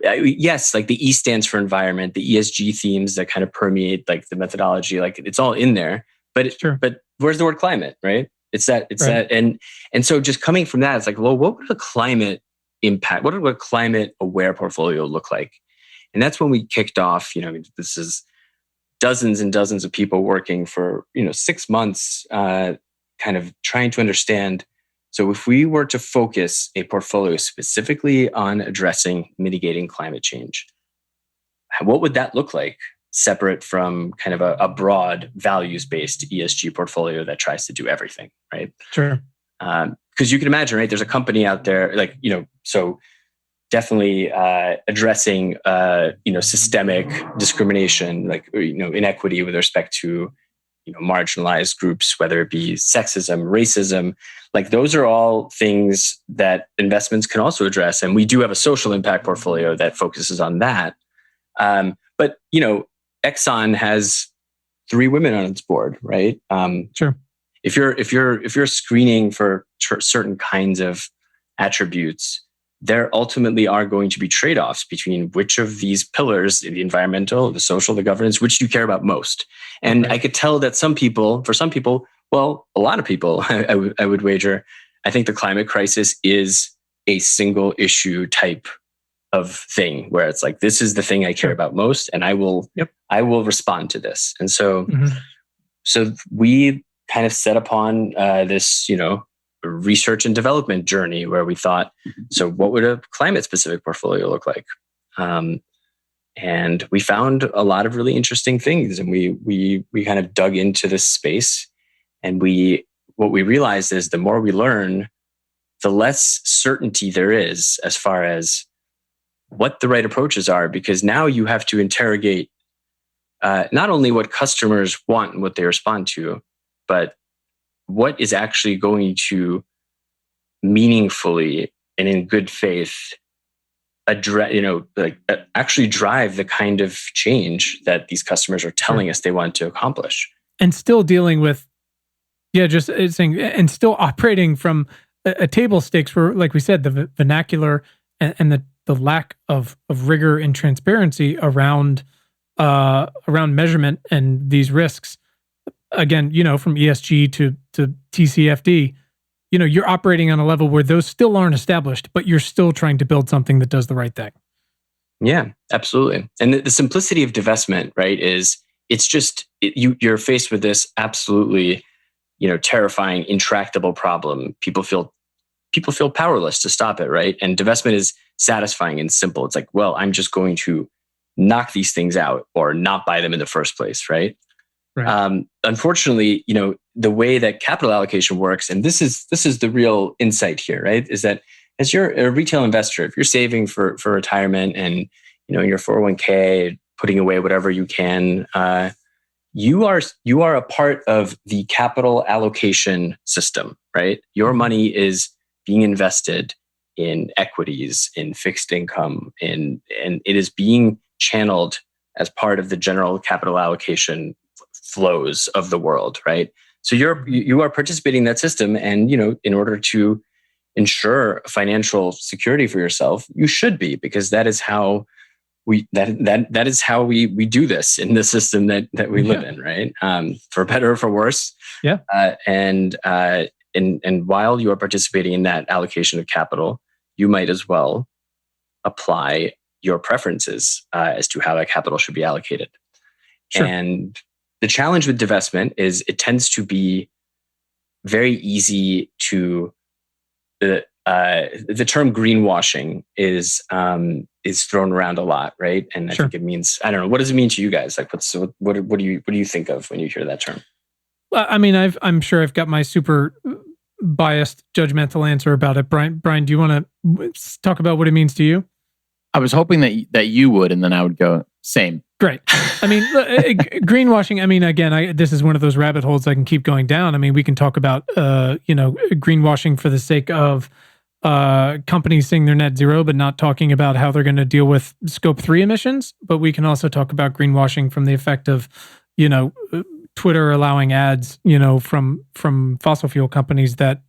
Yes, like the E stands for environment, the ESG themes that kind of permeate like the methodology, like it's all in there. But but where's the word climate, right? It's that, and so just coming from that, it's like, well, what would a climate impact? What would a climate aware portfolio look like? And that's when we kicked off. This is dozens and dozens of people working for 6 months, kind of trying to understand. So if we were to focus a portfolio specifically on addressing mitigating climate change, what would that look like separate from kind of a broad values-based ESG portfolio that tries to do everything, right? Sure. Because you can imagine, right? There's a company out there, so definitely addressing, systemic discrimination, inequity with respect to, marginalized groups, whether it be sexism, racism, like those are all things that investments can also address. And we do have a social impact portfolio that focuses on that. But Exxon has 3 women on its board, right? Sure. If you're screening for certain kinds of attributes, there ultimately are going to be trade-offs between which of these pillars, the environmental, the social, the governance, which you care about most. And I could tell that for some people, well, a lot of people, I would wager, I think the climate crisis is a single issue type of thing where it's like, this is the thing I care about most, and I will respond to this. And so, so we kind of set upon this, research and development journey where we thought, so what would a climate specific portfolio look like? And we found a lot of really interesting things, and we kind of dug into this space. And what we realized is the more we learn, the less certainty there is as far as what the right approaches are, because now you have to interrogate not only what customers want and what they respond to, but what is actually going to meaningfully and in good faith address, actually drive the kind of change that these customers are telling us they want to accomplish. And still dealing with, and still operating from a table stakes where, like we said, the vernacular and the lack of rigor and transparency around measurement and these risks. Again, from ESG to TCFD, you're operating on a level where those still aren't established, but you're still trying to build something that does the right thing. Yeah, absolutely. And the simplicity of divestment, right, is it's just you're faced with this absolutely, terrifying, intractable problem. People feel powerless to stop it, right? And divestment is satisfying and simple. It's like, well, I'm just going to knock these things out or not buy them in the first place, right? Right. Unfortunately, the way that capital allocation works, and this is the real insight here, right? Is that as you're a retail investor, if you're saving for retirement and your 401k, putting away whatever you can, you are a part of the capital allocation system, right? Your money is being invested in equities, in fixed income, and it is being channeled as part of the general capital allocation flows of the world, right? So you are participating in that system, and in order to ensure financial security for yourself, you should be, because that is how that is how we do this in the system that we live in, right? For better or for worse. Yeah. And while you are participating in that allocation of capital, you might as well apply your preferences as to how that capital should be allocated. Sure. And the challenge with divestment is it tends to be very easy to the term greenwashing is thrown around a lot, right? And I think it means, I don't know, what does it mean to you guys? Like, what do you think of when you hear that term? Well, I mean, I'm sure I've got my super biased, judgmental answer about it. Brian, do you want to talk about what it means to you? I was hoping that you would, and then I would go same. Great. I mean, greenwashing. I mean, again, this is one of those rabbit holes I can keep going down. I mean, we can talk about greenwashing for the sake of companies saying they're net zero, but not talking about how they're going to deal with Scope 3 emissions. But we can also talk about greenwashing from the effect of, Twitter allowing ads, from fossil fuel companies that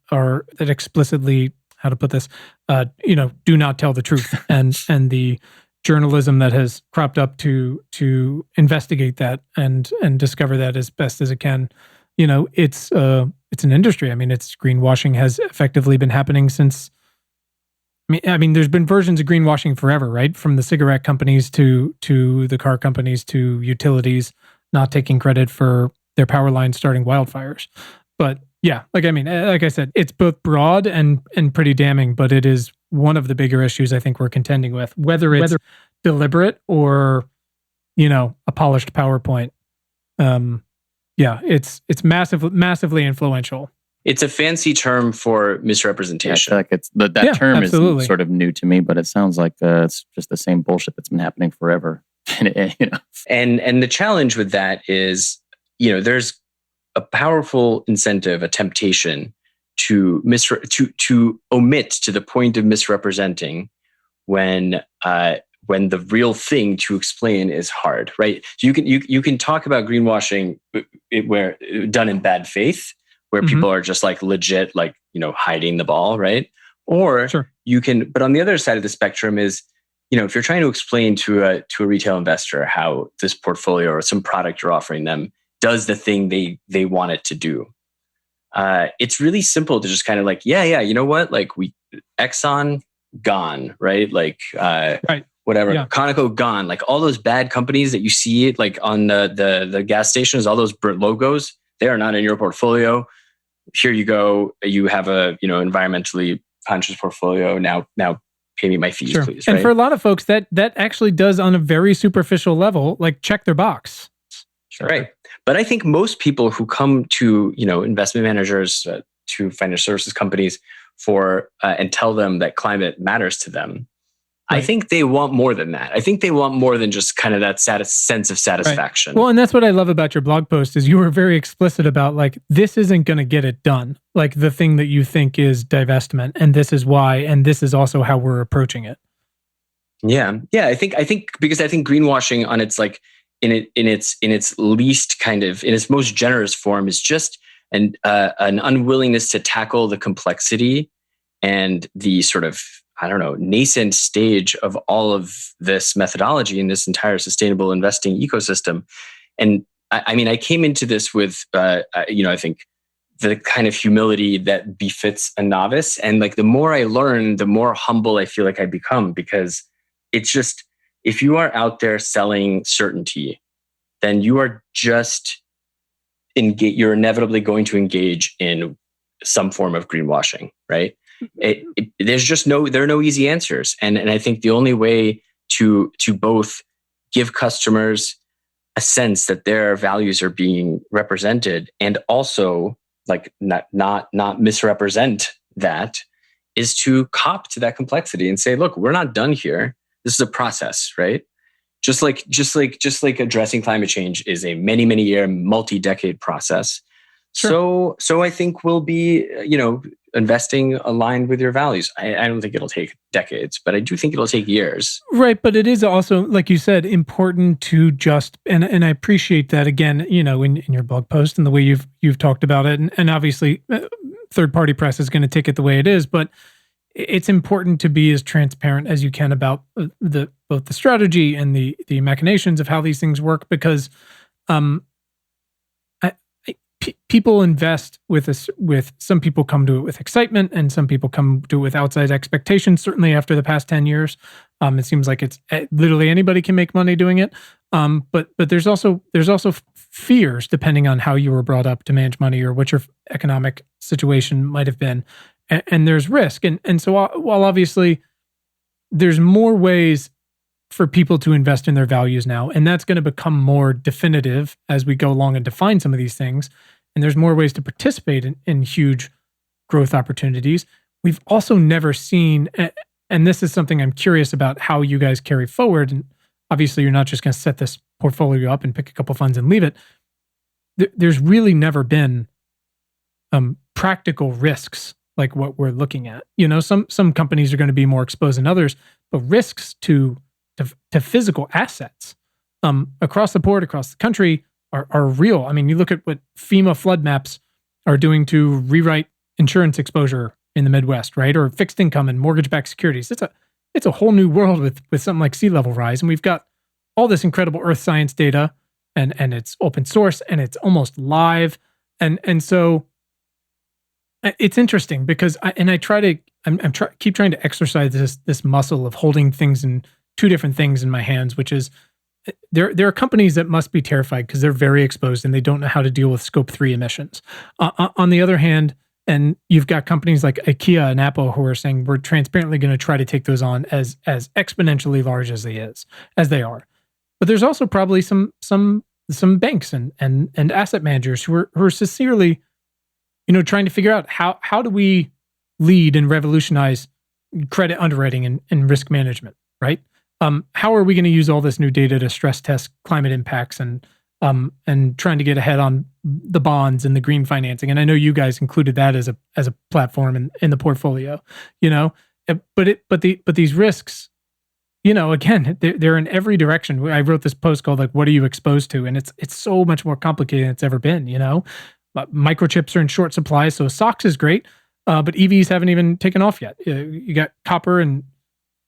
explicitly, how to put this, do not tell the truth, and the journalism that has cropped up to investigate that and discover that as best as it can. It's an industry. I mean, greenwashing has effectively been happening since. I mean, there's been versions of greenwashing forever, right? From the cigarette companies to the car companies to utilities not taking credit for their power lines starting wildfires. But yeah, like I said, it's both broad and pretty damning, but it is one of the bigger issues I think we're contending with, whether it's deliberate or, a polished PowerPoint. It's massively influential. It's a fancy term for misrepresentation. I feel like that term is sort of new to me, but it sounds like it's just the same bullshit that's been happening forever. And the challenge with that is, there's a powerful incentive, a temptation to omit to the point of misrepresenting when the real thing to explain is hard, right? So you can talk about greenwashing where done in bad faith, where people are just like legit, like, hiding the ball, right? Or you can, but on the other side of the spectrum is, if you're trying to explain to a retail investor how this portfolio or some product you're offering them does the thing they want it to do, it's really simple to just kind of like, you know what? Like Exxon gone, right? Like, whatever, Conoco gone, like all those bad companies that you see like on the gas stations, all those logos, they are not in your portfolio. Here you go. You have a, environmentally conscious portfolio. Now pay me my fees, please. And right? for a lot of folks, that actually does on a very superficial level, like check their box. Right. But I think most people who come to, investment managers, to financial services companies and tell them that climate matters to them, I think they want more than that. I think they want more than just kind of that sense of satisfaction. Well, and that's what I love about your blog post is you were very explicit about like, this isn't going to get it done. Like the thing that you think is divestment, and this is why, and this is also how we're approaching it. Yeah. I think because I think greenwashing on its like in its least kind of in its most generous form is just an unwillingness to tackle the complexity and the sort of, I don't know, nascent stage of all of this methodology in this entire sustainable investing ecosystem. And I came into this with, I think the kind of humility that befits a novice. And like the more I learn, the more humble I feel like I become, because it's just, if you are out there selling certainty, then you are just you're inevitably going to engage in some form of greenwashing, right? There are no easy answers. And I think the only way to both give customers a sense that their values are being represented and also like not misrepresent that is to cop to that complexity and say, look, we're not done here. This is a process, right? Just like addressing climate change is a many year, multi-decade process. Sure. So I think we'll be, investing aligned with your values. I don't think it'll take decades, but I do think it'll take years. Right. But it is also, like you said, important to just, and I appreciate that again, in your blog post and the way you've talked about it. And obviously third party press is going to take it the way it is, but it's important to be as transparent as you can about both the strategy and the machinations of how these things work, because people invest with some people come to it with excitement, and some people come to it with outside expectations. Certainly after the past 10 years, it seems like it's literally anybody can make money doing it. But there's also fears depending on how you were brought up to manage money or what your economic situation might have been, and there's risk. And so while obviously there's more ways for people to invest in their values now, and that's going to become more definitive as we go along and define some of these things, and there's more ways to participate in huge growth opportunities. We've also never seen, and this is something I'm curious about how you guys carry forward, and obviously you're not just going to set this portfolio up and pick a couple funds and leave it. There's really never been practical risks like what we're looking at. Some companies are going to be more exposed than others, but risks to physical assets across the board, across the country are real. I mean, you look at what FEMA flood maps are doing to rewrite insurance exposure in the Midwest, right? Or fixed income and mortgage-backed securities. It's a whole new world with something like sea level rise. And we've got all this incredible earth science data, and it's open source, and it's almost live. And so it's interesting because keep trying to exercise this muscle of holding things in two different things in my hands, which is there are companies that must be terrified because they're very exposed and they don't know how to deal with scope 3 emissions. On the other hand, and you've got companies like IKEA and Apple who are saying we're transparently going to try to take those on as exponentially large as they are. But there's also probably some banks and asset managers who are sincerely, trying to figure out how do we lead and revolutionize credit underwriting and risk management, right? How are we going to use all this new data to stress test climate impacts and trying to get ahead on the bonds and the green financing? And I know you guys included that as a platform in the portfolio, but these risks, again, they're in every direction. I wrote this post called like, what are you exposed to? And it's so much more complicated than it's ever been, Microchips are in short supply, so SOX is great, but EVs haven't even taken off yet. You got copper and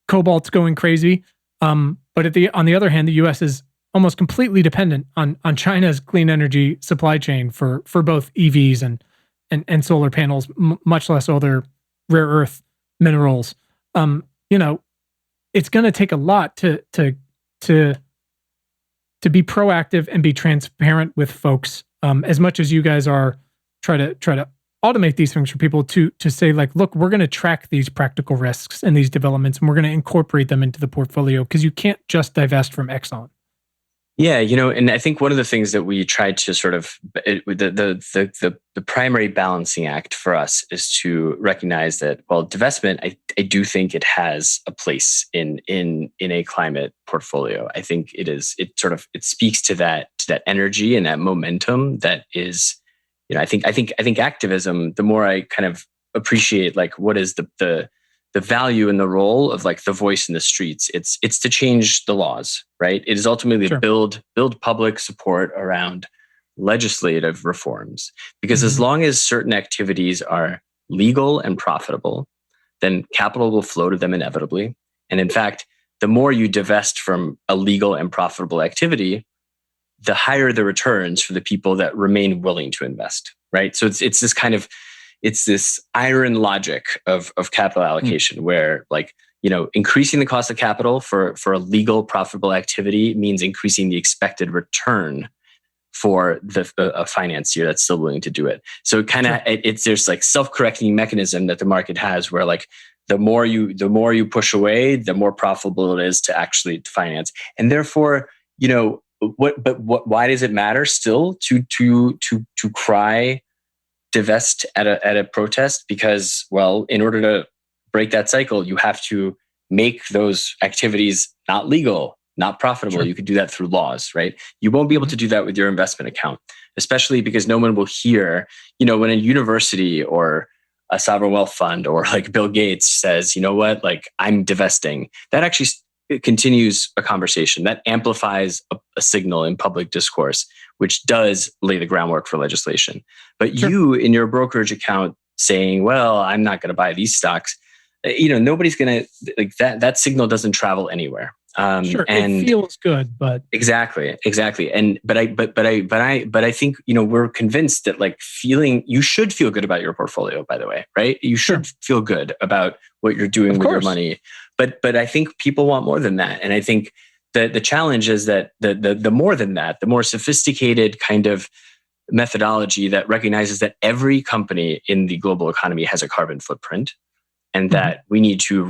cobalt's going crazy. But on the other hand, the U.S. is almost completely dependent on China's clean energy supply chain for both EVs and solar panels, much less other rare earth minerals. It's going to take a lot to be proactive and be transparent with folks, as much as you guys are try to automate these things for people to say like, look, we're going to track these practical risks and these developments, and we're going to incorporate them into the portfolio because you can't just divest from Exxon. Yeah, and I think one of the things that we tried to sort of the primary balancing act for us is to recognize that, well, divestment, I do think it has a place in a climate portfolio. I think it speaks to that energy and that momentum that is, I think activism, the more I kind of appreciate like what is the value and the role of like the voice in the streets, it's to change the laws, right? It is ultimately to build public support around legislative reforms, because as long as certain activities are legal and profitable, then capital will flow to them inevitably. And in fact, the more you divest from a legal and profitable activity, the higher the returns for the people that remain willing to invest, right? So it's this kind of, it's this iron logic of capital allocation where like, increasing the cost of capital for a legal profitable activity means increasing the expected return for a financier that's still willing to do it. So kind of there's like self-correcting mechanism that the market has where like the more you push away, the more profitable it is to actually finance. And therefore, why does it matter still to cry divest at a protest? Because, well, in order to break that cycle, you have to make those activities not legal, not profitable. Sure. You could do that through laws, right? You won't be able to do that with your investment account, especially because no one will hear, when a university or a sovereign wealth fund or like Bill Gates says, like I'm divesting, that actually it continues a conversation that amplifies a signal in public discourse, which does lay the groundwork for legislation. But you in your brokerage account saying, well, I'm not going to buy these stocks, nobody's gonna like that signal doesn't travel anywhere. Sure, and it feels good, but exactly. But I think, we're convinced that like you should feel good about your portfolio, by the way, right? You should feel good about what you're doing with your money. But I think people want more than that. And I think the challenge is that the more than that, the more sophisticated kind of methodology that recognizes that every company in the global economy has a carbon footprint, and that we need to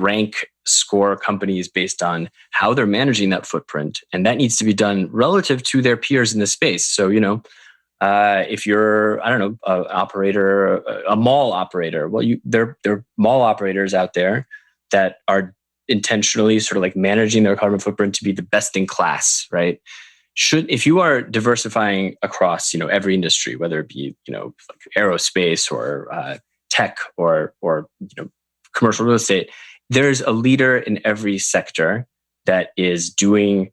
score companies based on how they're managing that footprint. And that needs to be done relative to their peers in the space. So, if you're, I don't know, a mall operator, well, there are mall operators out there that are intentionally sort of like managing their carbon footprint to be the best in class, right? If you are diversifying across, every industry, whether it be, like aerospace or tech or commercial real estate, there's a leader in every sector that is doing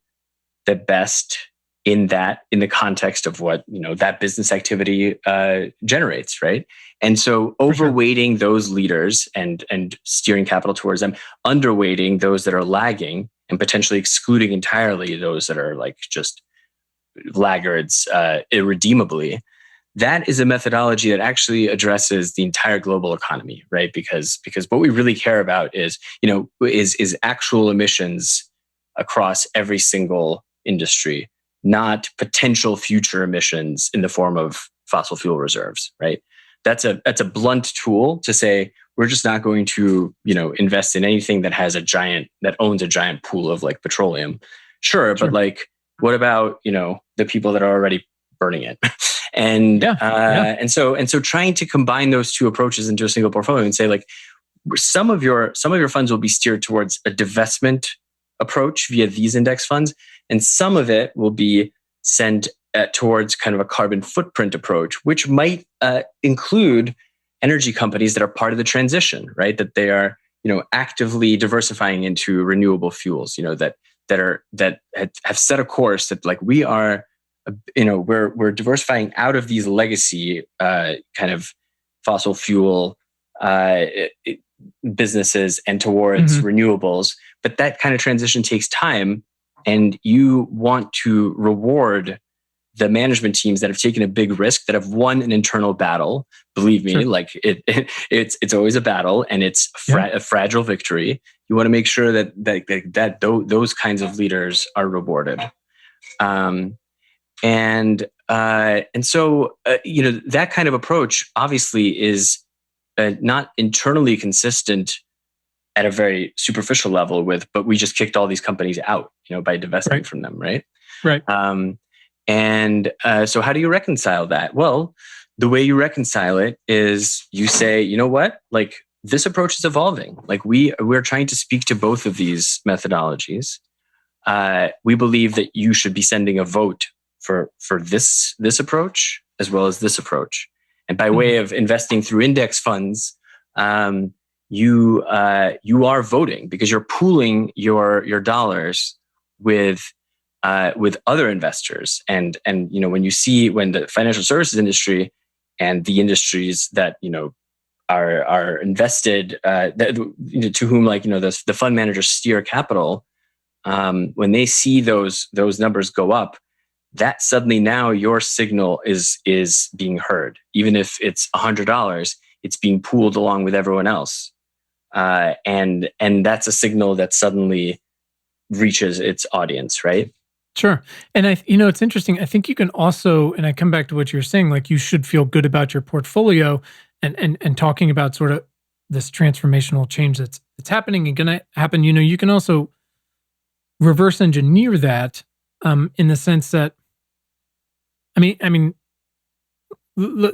the best in the context of what that business activity generates, right? And so overweighting those leaders and steering capital towards them, underweighting those that are lagging, and potentially excluding entirely those that are like just laggards irredeemably. That is a methodology that actually addresses the entire global economy, right? Because what we really care about is actual emissions across every single industry, not potential future emissions in the form of fossil fuel reserves, right? That's a blunt tool to say we're just not going to invest in anything that owns a giant pool of like petroleum. Sure. But like, what about the people that are already burning it? And so trying to combine those two approaches into a single portfolio and say like some of your funds will be steered towards a divestment approach via these index funds, and some of it will be sent towards kind of a carbon footprint approach, which might include energy companies that are part of the transition, right? That they are actively diversifying into renewable fuels, that have set a course that like we are. We're diversifying out of these legacy kind of fossil fuel businesses and towards renewables. But that kind of transition takes time, and you want to reward the management teams that have taken a big risk, that have won an internal battle. Believe me, like it's always a battle, and it's a fragile victory. You want to make sure that those kinds of leaders are rewarded. And so that kind of approach obviously is not internally consistent at a very superficial level but we just kicked all these companies out, by divesting from them, right? Right. So how do you reconcile that? Well, the way you reconcile it is you say, you know what, like this approach is evolving. Like we're trying to speak to both of these methodologies. We believe that you should be sending a vote for this approach as well as this approach. And by way of investing through index funds, you are voting because you're pooling your dollars with other investors. And when the financial services industry and the industries that are invested to whom the fund managers steer capital, when they see those numbers go up, that suddenly now your signal is being heard. Even if it's $100, it's being pooled along with everyone else. And that's a signal that suddenly reaches its audience, right? Sure. And it's interesting. I think you can also, and I come back to what you're saying, like you should feel good about your portfolio and talking about sort of this transformational change that's happening and going to happen. You can also reverse engineer that in the sense that,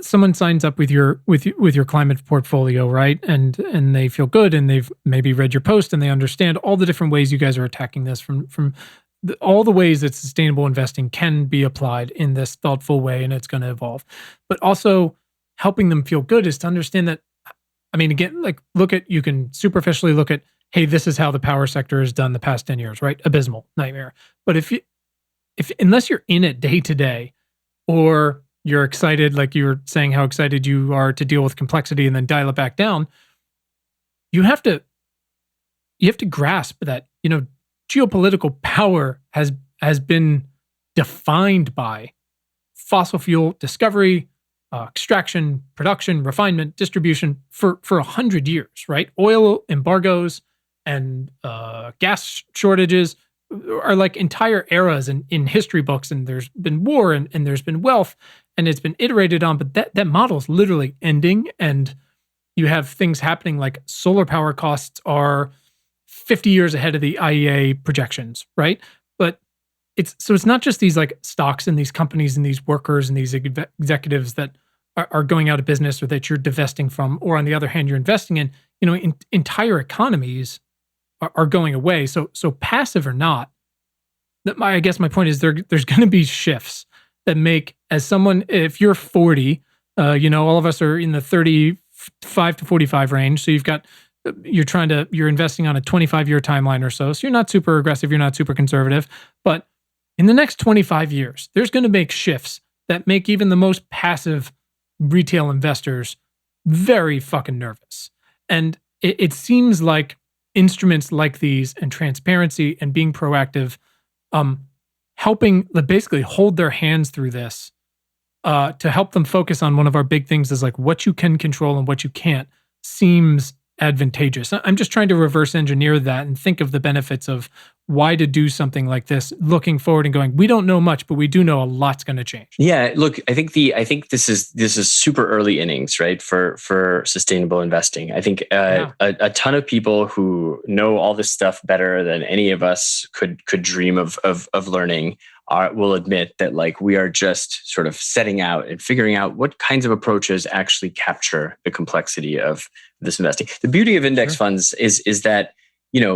someone signs up with your climate portfolio, right? And they feel good, and they've maybe read your post, and they understand all the different ways you guys are attacking this from all the ways that sustainable investing can be applied in this thoughtful way, and it's going to evolve. But also helping them feel good is to understand that. Again, like you can superficially look at, hey, this is how the power sector has done the past 10 years, right? Abysmal, nightmare. But unless you're in it day to day, or you're excited, like you were saying how excited you are to deal with complexity and then dial it back down, you have to you have to grasp that, geopolitical power has been defined by fossil fuel discovery, extraction, production, refinement, distribution for 100 years, right? Oil embargoes and gas shortages are like entire eras in history books, and there's been war and there's been wealth, and it's been iterated on, but that model is literally ending, and you have things happening like solar power costs are 50 years ahead of the IEA projections, right? But it's not just these like stocks and these companies and these workers and these executives that are going out of business or that you're divesting from, or on the other hand, you're investing in, entire economies are going away. So passive or not, I guess my point is there's going to be shifts that make, as someone, if you're 40, all of us are in the 35 to 45 range. So you're investing on a 25-year timeline or so. So you're not super aggressive, you're not super conservative. But in the next 25 years, there's going to make shifts that make even the most passive retail investors very fucking nervous. And it seems like instruments like these and transparency and being proactive, helping basically hold their hands through this, to help them focus on one of our big things is like what you can control and what you can't, seems advantageous. I'm just trying to reverse engineer that and think of the benefits of why to do something like this, looking forward and going, we don't know much, but we do know a lot's going to change. Yeah, look, I think this is super early innings, right, for sustainable investing. I think a ton of people who know all this stuff better than any of us could dream of learning will admit that like we are just sort of setting out and figuring out what kinds of approaches actually capture the complexity of this investing. The beauty of index funds is that,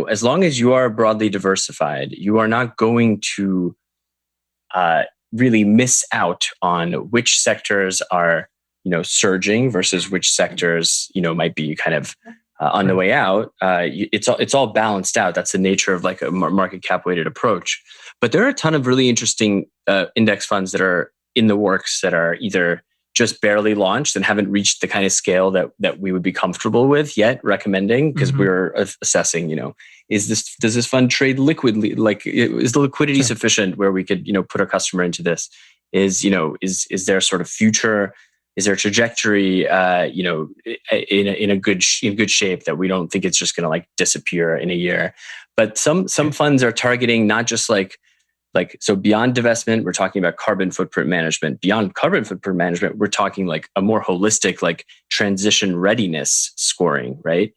as long as you are broadly diversified, you are not going to really miss out on which sectors are, surging versus which sectors, might be kind of on the way out. It's all balanced out. That's the nature of like a market cap weighted approach. But there are a ton of really interesting index funds that are in the works that are either just barely launched and haven't reached the kind of scale that we would be comfortable with yet recommending, because we're assessing, does this fund trade liquidly? Like, is the liquidity sufficient where we could, put a customer into this? Is there sort of future? Is there a trajectory, in good shape that we don't think it's just going to like disappear in a year? But some funds are targeting not just like so beyond divestment, we're talking about carbon footprint management. Beyond carbon footprint management, we're talking like a more holistic like transition readiness scoring, right?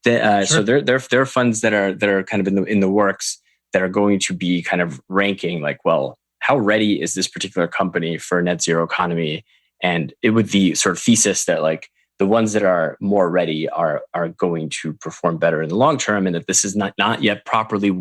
So there are funds that are kind of in the works that are going to be kind of ranking like, well, how ready is this particular company for a net zero economy? And it would the sort of thesis that like the ones that are more ready are going to perform better in the long term, and that this is not yet properly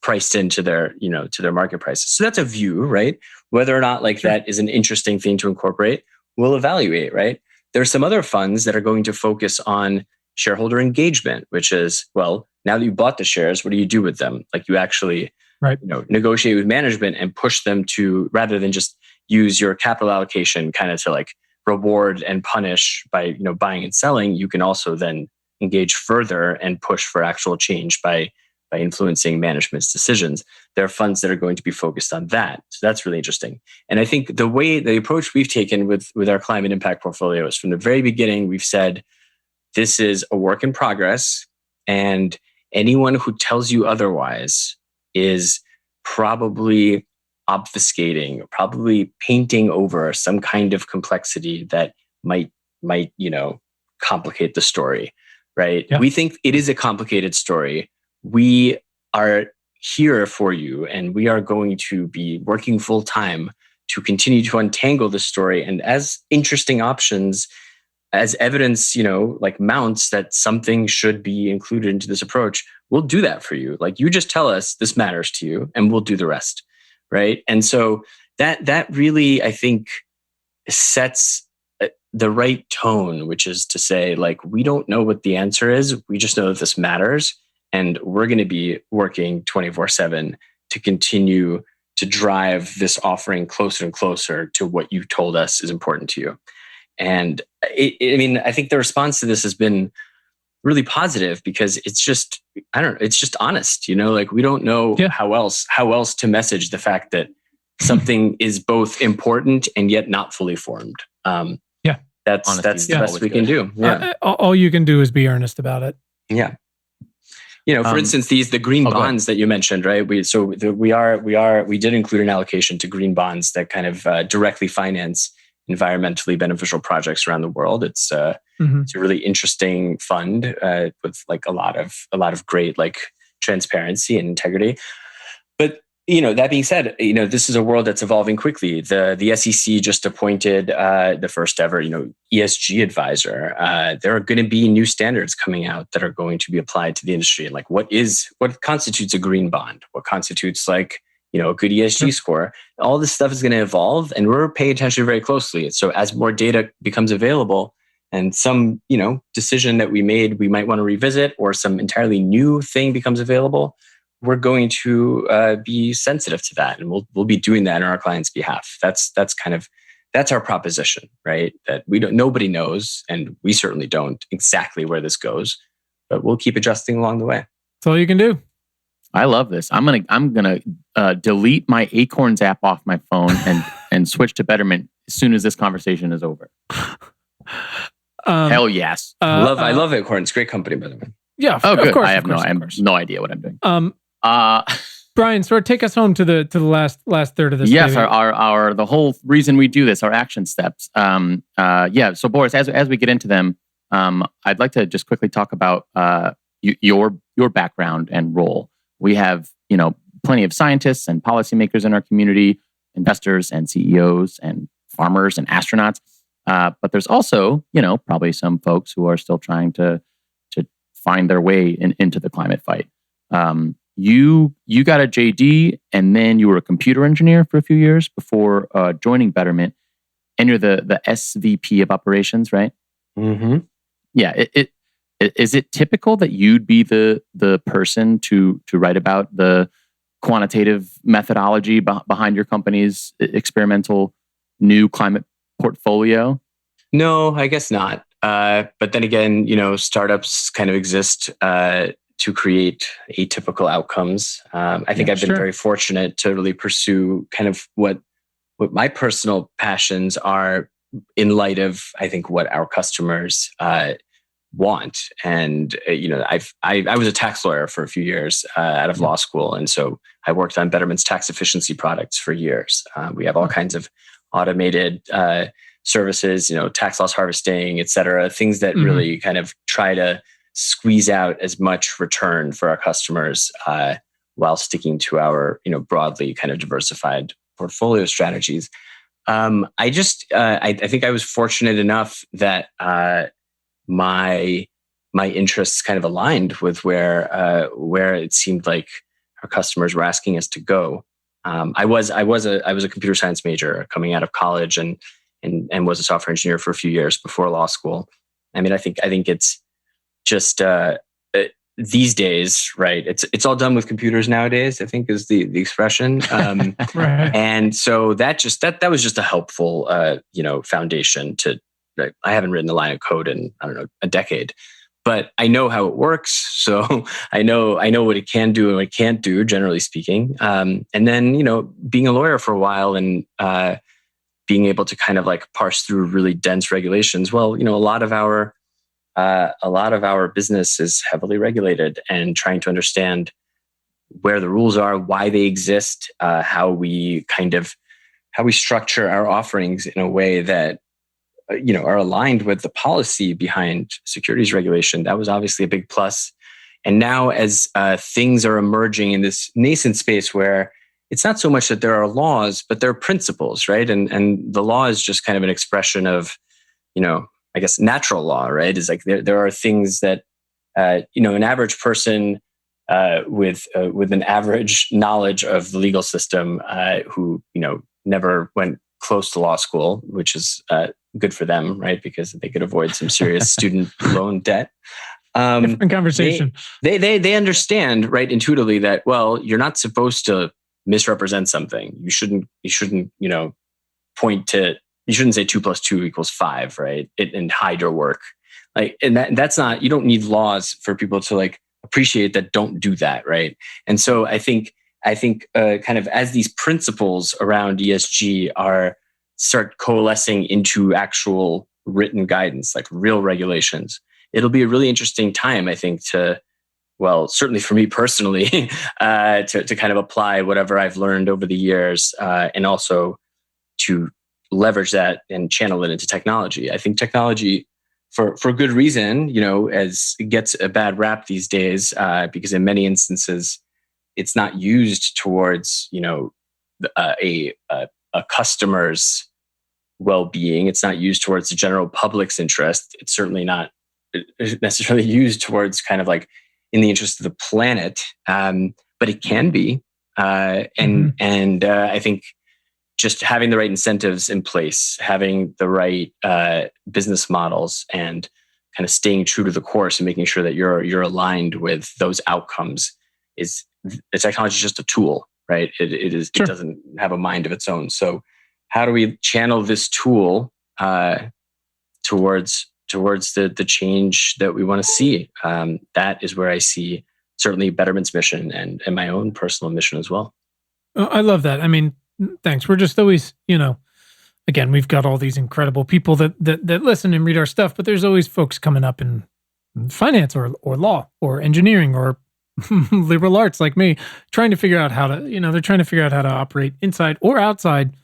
priced into their, to their market prices. So that's a view, right? Whether or not like that is an interesting thing to incorporate, we'll evaluate, right? There are some other funds that are going to focus on shareholder engagement, which is, well, now that you bought the shares, what do you do with them? Like you actually, negotiate with management and push them to, rather than just use your capital allocation kind of to like reward and punish by, buying and selling, you can also then engage further and push for actual change by influencing management's decisions. There are funds that are going to be focused on that. So that's really interesting. And I think the approach we've taken with our climate impact portfolio is from the very beginning, we've said, this is a work in progress, and anyone who tells you otherwise is probably obfuscating, probably painting over some kind of complexity that might complicate the story, right? Yeah. We think it is a complicated story. We are here for you, and we are going to be working full time to continue to untangle the story. And as interesting options, as evidence, like mounts that something should be included into this approach, we'll do that for you. Like you just tell us this matters to you, and we'll do the rest, right? And so that really, I think, sets the right tone, which is to say, like, we don't know what the answer is. We just know that this matters. And we're going to be working 24/7 to continue to drive this offering closer and closer to what you told us is important to you. And I think the response to this has been really positive because it's just, I don't know, it's just honest, like we don't know how else to message the fact that something is both important and yet not fully formed. That's the best we can do. Yeah. All you can do is be earnest about it. Yeah. For instance, the green bonds that you mentioned, right? We did include an allocation to green bonds that kind of directly finance environmentally beneficial projects around the world. It's a really interesting fund with like a lot of great like transparency and integrity. But that being said, this is a world that's evolving quickly. The SEC just appointed the first ever ESG advisor. There are going to be new standards coming out that are going to be applied to the industry. And like what constitutes a green bond? What constitutes like a good ESG score? All this stuff is going to evolve, and we're paying attention very closely. So as more data becomes available, and some decision that we made we might want to revisit, or some entirely new thing becomes available, we're going to be sensitive to that, and we'll be doing that on our clients' behalf. That's our proposition, right? That nobody knows, and we certainly don't, exactly where this goes, but we'll keep adjusting along the way. That's all you can do. I love this. I'm gonna delete my Acorns app off my phone and switch to Betterment as soon as this conversation is over. Hell yes. I love Acorns. Great company, by the way. Yeah. Good. Of course, I have no idea what I'm doing. Brian, sort of take us home to the last third of this. Yes, our the whole reason we do this, our action steps. So Boris, as we get into them, I'd like to just quickly talk about your background and role. We have plenty of scientists and policymakers in our community, investors and CEOs and farmers and astronauts. But there's also probably some folks who are still trying to find their way into the climate fight. You got a JD, and then you were a computer engineer for a few years before joining Betterment, and you're the SVP of operations, right? Mm-hmm. Yeah. Is it typical that you'd be the person to write about the quantitative methodology behind your company's experimental new climate portfolio? No, I guess not. But then again, startups kind of exist to create atypical outcomes. I think I've been very fortunate to really pursue kind of what my personal passions are in light of, I think, what our customers want. And I was a tax lawyer for a few years out of law school, and so I worked on Betterment's tax efficiency products for years. We have all kinds of automated services, tax loss harvesting, et cetera, things that really kind of try to squeeze out as much return for our customers while sticking to our broadly kind of diversified portfolio strategies. I think I was fortunate enough that my interests kind of aligned with where it seemed like our customers were asking us to go. I was a computer science major coming out of college and was a software engineer for a few years before law school. I mean, I think it's just these days, right? It's all done with computers nowadays, I think is the expression. Right. And so that was just a helpful foundation to. I haven't written a line of code in, I don't know, a decade, but I know how it works. So I know what it can do and what it can't do, generally speaking. And then, being a lawyer for a while and being able to kind of like parse through really dense regulations. Well, a lot of our business is heavily regulated, and trying to understand where the rules are, why they exist, how we structure our offerings in a way that are aligned with the policy behind securities regulation. That was obviously a big plus. And now as things are emerging in this nascent space where it's not so much that there are laws, but there are principles, right? And the law is just kind of an expression of, I guess, natural law, right? Is like there are things that, an average person with an average knowledge of the legal system who, never went close to law school, which is good for them, right? Because they could avoid some serious student loan debt. Different conversation. They understand, right, intuitively that, well, you're not supposed to misrepresent something. You shouldn't, point to, you shouldn't say 2 + 2 = 5, right? And hide your work. Like, and that's not, you don't need laws for people to like appreciate that don't do that, right? And so I think kind of as these principles around ESG start coalescing into actual written guidance, like real regulations, it'll be a really interesting time, I think, certainly for me personally, to kind of apply whatever I've learned over the years, and also to leverage that and channel it into technology. I think technology, for good reason, as it gets a bad rap these days, because in many instances, it's not used towards, a customer's well-being. It's not used towards the general public's interest. It's certainly not necessarily used towards kind of like in the interest of the planet, but it can be. And I think just having the right incentives in place, having the right business models, and kind of staying true to the course and making sure that you're aligned with those outcomes the technology is just a tool, right? It is. Sure. It doesn't have a mind of its own. So how do we channel this tool towards the change that we want to see? That is where I see certainly Betterment's mission and my own personal mission as well. I love that. I mean, thanks. We're just always, again, we've got all these incredible people that listen and read our stuff, but there's always folks coming up in finance or law or engineering or liberal arts like me, trying to figure out how to, they're trying to figure out how to operate inside or outside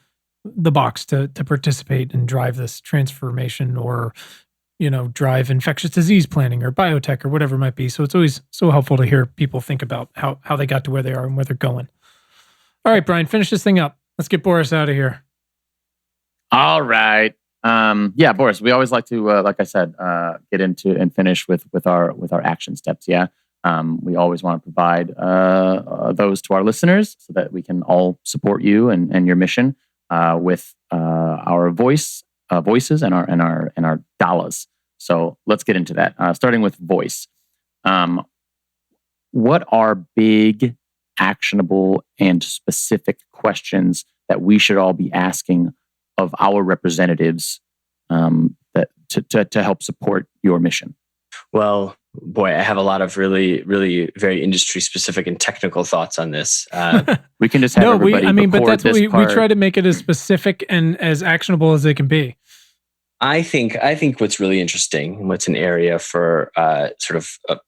the box to participate and drive this transformation or, drive infectious disease planning or biotech or whatever it might be. So it's always so helpful to hear people think about how they got to where they are and where they're going. All right, Brian, finish this thing up. Let's get Boris out of here. All right. Boris, we always like to, like I said, get into and finish with our action steps. Yeah. We always want to provide those to our listeners so that we can all support you and your mission with our voices and our dollars. So let's get into that. Starting with voice. What are big, actionable, and specific questions that we should all be asking of our representatives to help support your mission? Well, boy, I have a lot of really, really very industry specific and technical thoughts on this. We can just have everybody. But that's what we try to make it as specific and as actionable as they can be. I think what's really interesting, what's an area for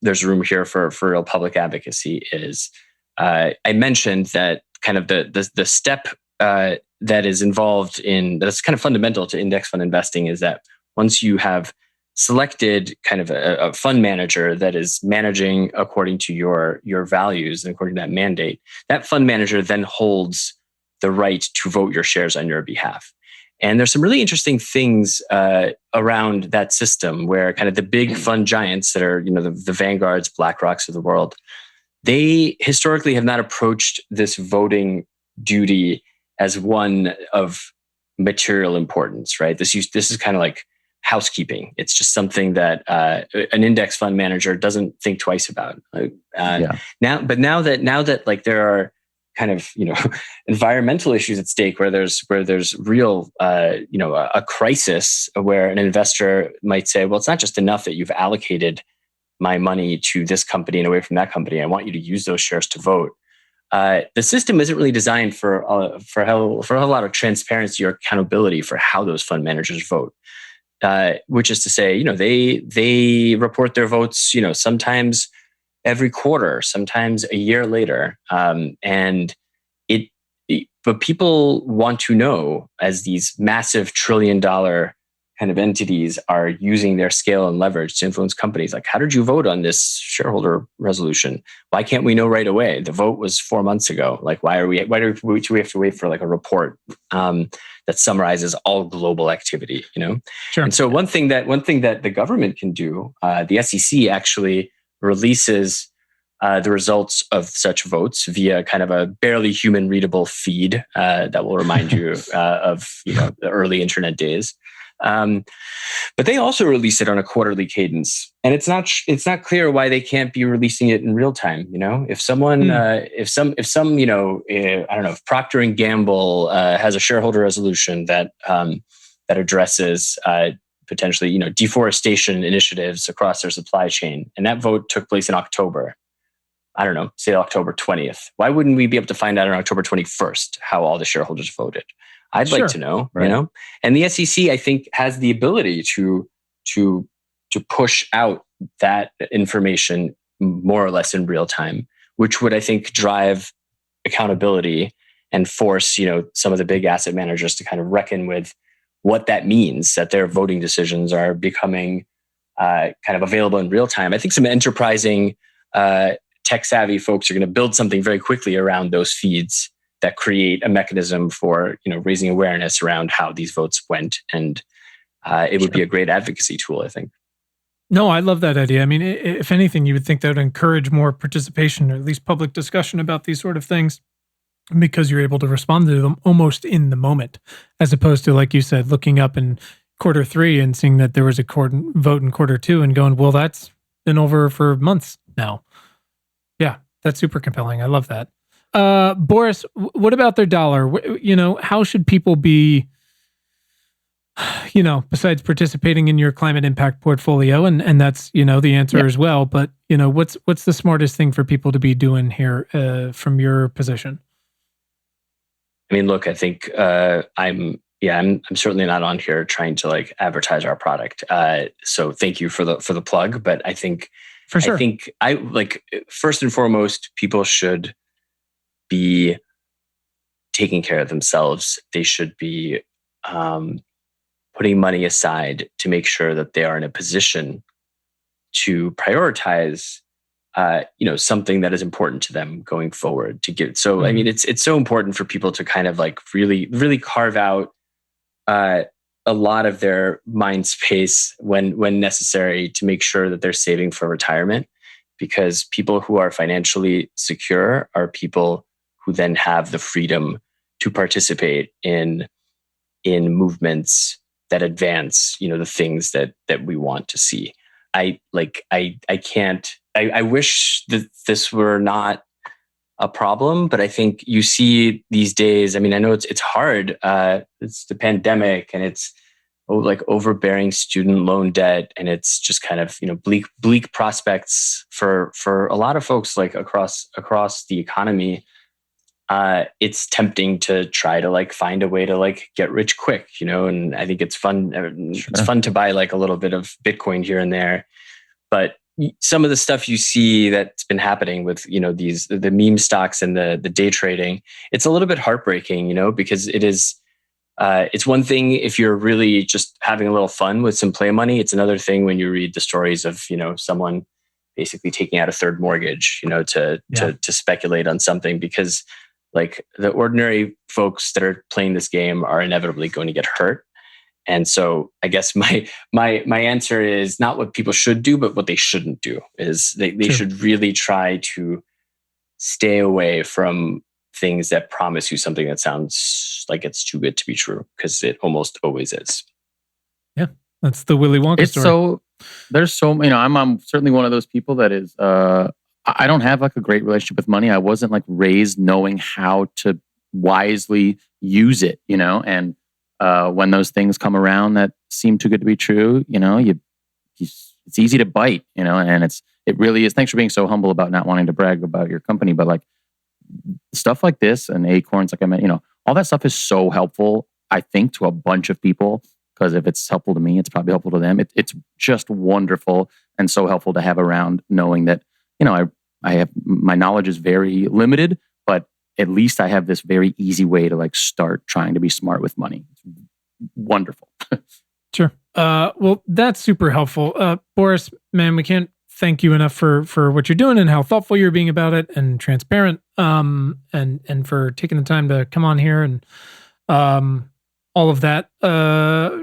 there's room here for real public advocacy is I mentioned that kind of the step that is involved that's kind of fundamental to index fund investing is that once you have selected kind of a fund manager that is managing according to your values and according to that mandate, that fund manager then holds the right to vote your shares on your behalf. And there's some really interesting things around that system where kind of the big fund giants that are, the Vanguards, BlackRocks of the world, they historically have not approached this voting duty as one of material importance, right? This is kind of like housekeeping. It's just something that an index fund manager doesn't think twice about. Now that like there are kind of environmental issues at stake where there's real a crisis where an investor might say, well, it's not just enough that you've allocated my money to this company and away from that company. I want you to use those shares to vote. The system isn't really designed for a lot of transparency or accountability for how those fund managers vote. Which is to say, they report their votes, sometimes every quarter, sometimes a year later. But people want to know, as these massive $1 trillion kind of entities are using their scale and leverage to influence companies, like, how did you vote on this shareholder resolution? Why can't we know right away? The vote was 4 months ago. Like, why do we have to wait for like a report that summarizes all global activity? Sure. And so one thing that the government can do, the SEC actually releases the results of such votes via kind of a barely human readable feed that will remind you of the early internet days. But they also release it on a quarterly cadence, and it's not clear why they can't be releasing it in real time. If someone, if Procter and Gamble has a shareholder resolution that addresses potentially, deforestation initiatives across their supply chain. And that vote took place in October. I don't know, say October 20th. Why wouldn't we be able to find out on October 21st how all the shareholders voted? I'd like to know, right. And the SEC, I think, has the ability to push out that information more or less in real time, which would, I think, drive accountability and force, some of the big asset managers to kind of reckon with what that means, that their voting decisions are becoming kind of available in real time. I think some enterprising tech-savvy folks are going to build something very quickly around those feeds that create a mechanism for raising awareness around how these votes went, and it would be a great advocacy tool, I think. No, I love that idea. I mean, if anything, you would think that would encourage more participation, or at least public discussion about these sort of things, because you're able to respond to them almost in the moment, as opposed to, like you said, looking up in quarter 3 and seeing that there was a vote in quarter 2 and going, well, that's been over for months now. Yeah, that's super compelling. I love that. Boris, what about their dollar? How should people be, besides participating in your climate impact portfolio, and that's, the answer as well, but, what's the smartest thing for people to be doing here from your position? I mean, look, I think I'm certainly not on here trying to advertise our product. So thank you for the plug, but I think, for sure. I think first and foremost, people should be taking care of themselves. They should be putting money aside to make sure that they are in a position to prioritize, something that is important to them going forward. So, I mean, it's so important for people to kind of really, really carve out a lot of their mind space when necessary to make sure that they're saving for retirement, because people who are financially secure are people who then have the freedom to participate in movements that advance, the things that we want to see. I wish that this were not a problem, but I think you see these days, I mean, I know it's hard. It's the pandemic, and it's overbearing student loan debt, and it's just kind of, bleak prospects for a lot of folks across the economy. It's tempting to try to find a way to get rich quick, and I think it's fun. Sure. It's fun to buy a little bit of Bitcoin here and there, but some of the stuff you see that's been happening with, the meme stocks and the day trading, it's a little bit heartbreaking, because it's one thing if you're really just having a little fun with some play money. It's another thing when you read the stories of, someone basically taking out a third mortgage, to speculate on something, because the ordinary folks that are playing this game are inevitably going to get hurt. And so I guess my answer is not what people should do, but what they shouldn't do is they should really try to stay away from things that promise you something that sounds like it's too good to be true, because it almost always is. Yeah, that's the Willy Wonka story. So there's I'm certainly one of those people that is, I don't have a great relationship with money. I wasn't raised knowing how to wisely use it, and when those things come around that seem too good to be true, it's easy to bite, and it really is. Thanks for being so humble about not wanting to brag about your company, but stuff like this and Acorns, like I meant, all that stuff is so helpful, I think, to a bunch of people, because if it's helpful to me, it's probably helpful to them. It's just wonderful and so helpful to have around, knowing that, I have, my knowledge is very limited, but at least I have this very easy way to start trying to be smart with money. It's wonderful. Sure. Well, that's super helpful. Boris, man, we can't thank you enough for what you're doing and how thoughtful you're being about it and transparent, and for taking the time to come on here and all of that.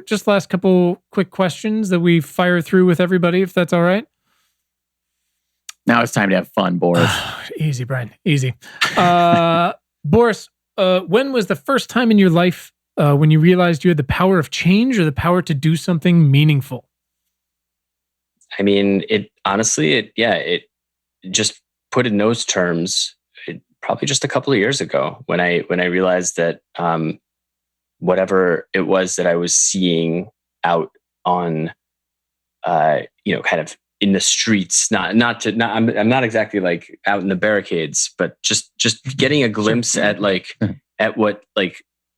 Just last couple quick questions that we fire through with everybody, if that's all right. Now it's time to have fun, Boris. Easy, Brian. Easy. Boris, when was the first time in your life when you realized you had the power of change or the power to do something meaningful? I mean, it just put in those terms, probably just a couple of years ago when I realized that whatever it was that I was seeing out on, kind of in the streets, I'm not exactly like out in the barricades, but just getting a glimpse at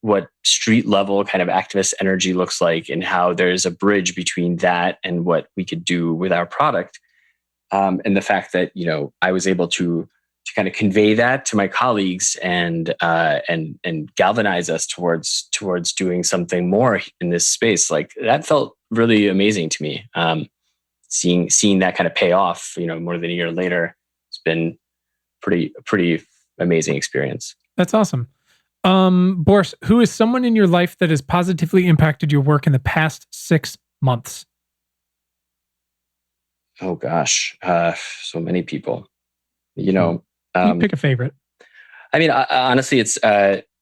what street level kind of activist energy looks like, and how there's a bridge between that and what we could do with our product. And the fact that, I was able to kind of convey that to my colleagues and galvanize us towards doing something more in this space, like that felt really amazing to me. Seeing that kind of pay off, more than a year later, it's been pretty amazing experience. That's awesome. Boris, who is someone in your life that has positively impacted your work in the past 6 months? Oh gosh, so many people. You pick a favorite. I mean, honestly, it's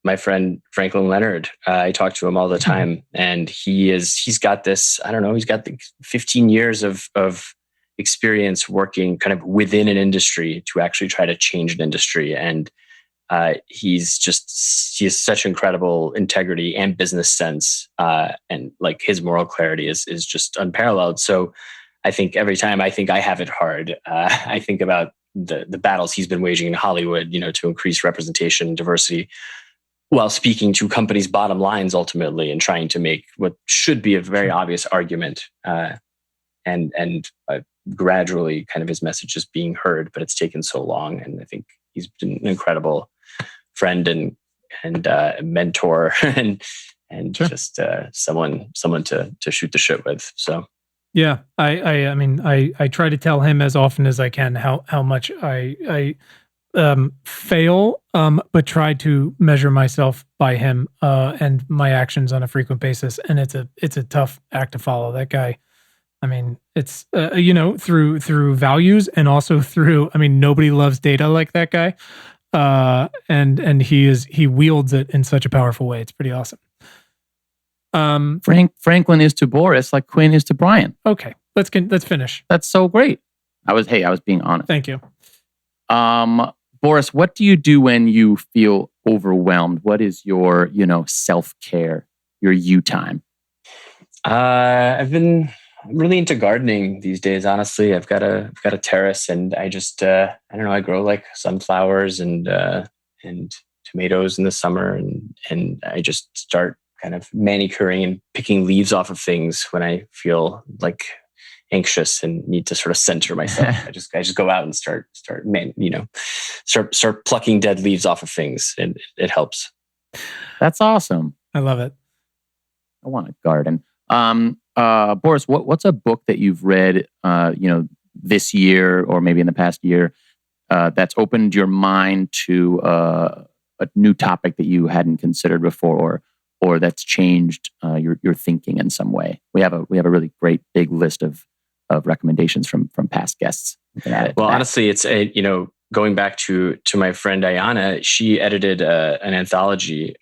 my friend Franklin Leonard. I talk to him all the time, and he's got this. I don't know. He's got 15 years of experience working kind of within an industry to actually try to change an industry, and he has such incredible integrity and business sense, and like his moral clarity is just unparalleled. So I think every time I think I have it hard, I think about the battles he's been waging in Hollywood, to increase representation and diversity, while speaking to companies' bottom lines ultimately, and trying to make what should be a very obvious argument, and gradually kind of his message is being heard, but it's taken so long. And I think he's been an incredible friend and mentor and Sure. just someone to shoot the shit with. So. Yeah, I mean, I try to tell him as often as I can how much I fail, but try to measure myself by him and my actions on a frequent basis, and it's a tough act to follow. That guy, I mean, it's through values, and also through, I mean, nobody loves data like that guy, and he wields it in such a powerful way. It's pretty awesome. Franklin is to Boris like Quinn is to Brian. Okay, let's finish. That's so great. I was being honest. Thank you. Boris, what do you do when you feel overwhelmed? What is your, self-care, your you time? I've been really into gardening these days. Honestly, I've got a terrace, and I just I don't know. I grow like sunflowers and tomatoes in the summer, and I just start kind of manicuring and picking leaves off of things when I feel like anxious and need to sort of center myself. I just go out and start plucking dead leaves off of things, and it helps. That's awesome. I love it. I want a garden. Boris, what's a book that you've read, this year or maybe in the past year, that's opened your mind to a new topic that you hadn't considered before, or that's changed your thinking in some way? We have a really great big list of recommendations from past guests. Well, honestly, it's going back to my friend Ayana. She edited an anthology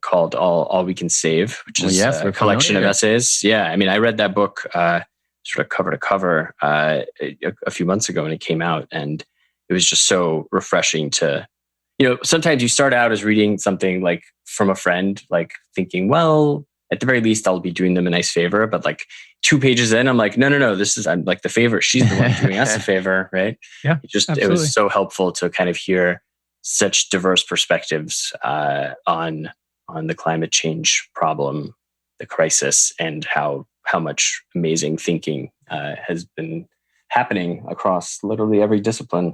called All We Can Save, which is a collection of essays. Yeah, I mean, I read that book sort of cover to cover a few months ago when it came out, and it was just so refreshing to. Sometimes you start out as reading something like from a friend, like thinking, well, at the very least, I'll be doing them a nice favor. But like 2 pages in, I'm like, no, I'm like the favor. She's the one doing us a favor, right? Yeah, it was so helpful to kind of hear such diverse perspectives on the climate change problem, the crisis, and how much amazing thinking has been happening across literally every discipline.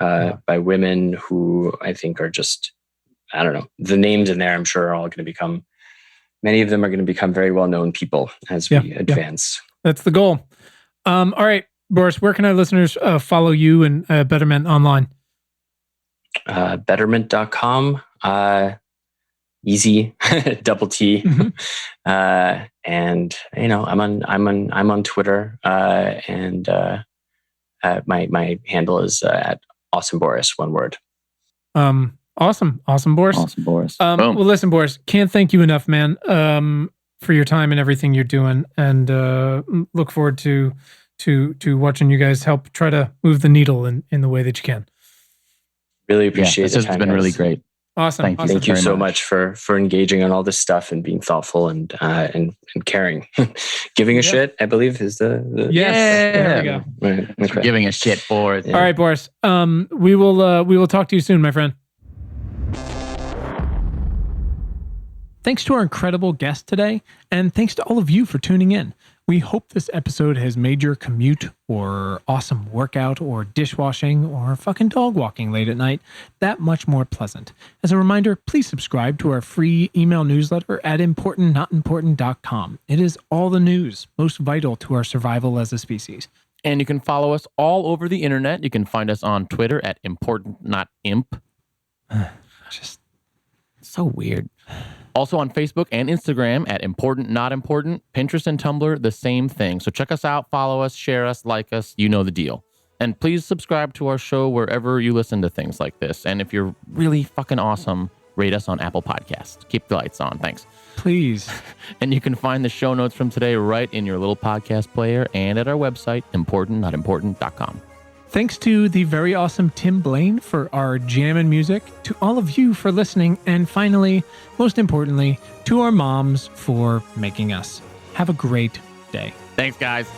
By women who I think are just, I don't know, the names in there I'm sure are all going to become, many of them are going to become very well-known people as we advance. That's the goal. All right, Boris, where can our listeners follow you and Betterment online? Betterment.com, easy, double T. Mm-hmm. And, I'm on Twitter, and my handle is at Awesome Boris, one word. Awesome Boris. Awesome Boris. Well, listen, Boris, can't thank you enough, man, for your time and everything you're doing, and look forward to watching you guys help try to move the needle in the way that you can. Really appreciate it. This has been really great. Awesome. Thank you. Thank you very so much. much for engaging on all this stuff and being thoughtful and caring. Giving a shit, I believe, is the Yes. Yeah. There we go. Right. Thanks for giving a shit, Boris. Yeah. All right, Boris. We will talk to you soon, my friend. Thanks to our incredible guest today, and thanks to all of you for tuning in. We hope this episode has made your commute or awesome workout or dishwashing or fucking dog walking late at night that much more pleasant. As a reminder, please subscribe to our free email newsletter at importantnotimportant.com. It is all the news most vital to our survival as a species. And you can follow us all over the internet. You can find us on Twitter at importantnotimp. Just So weird. Also on Facebook and Instagram at Important Not Important. Pinterest and Tumblr, the same thing. So check us out, follow us, share us, like us. You know the deal. And please subscribe to our show wherever you listen to things like this. And if you're really fucking awesome, rate us on Apple Podcasts. Keep the lights on. Thanks. please. And you can find the show notes from today right in your little podcast player and at our website, importantnotimportant.com. Thanks to the very awesome Tim Blaine for our jammin' music, to all of you for listening, and finally, most importantly, to our moms for making us. Have a great day. Thanks, guys.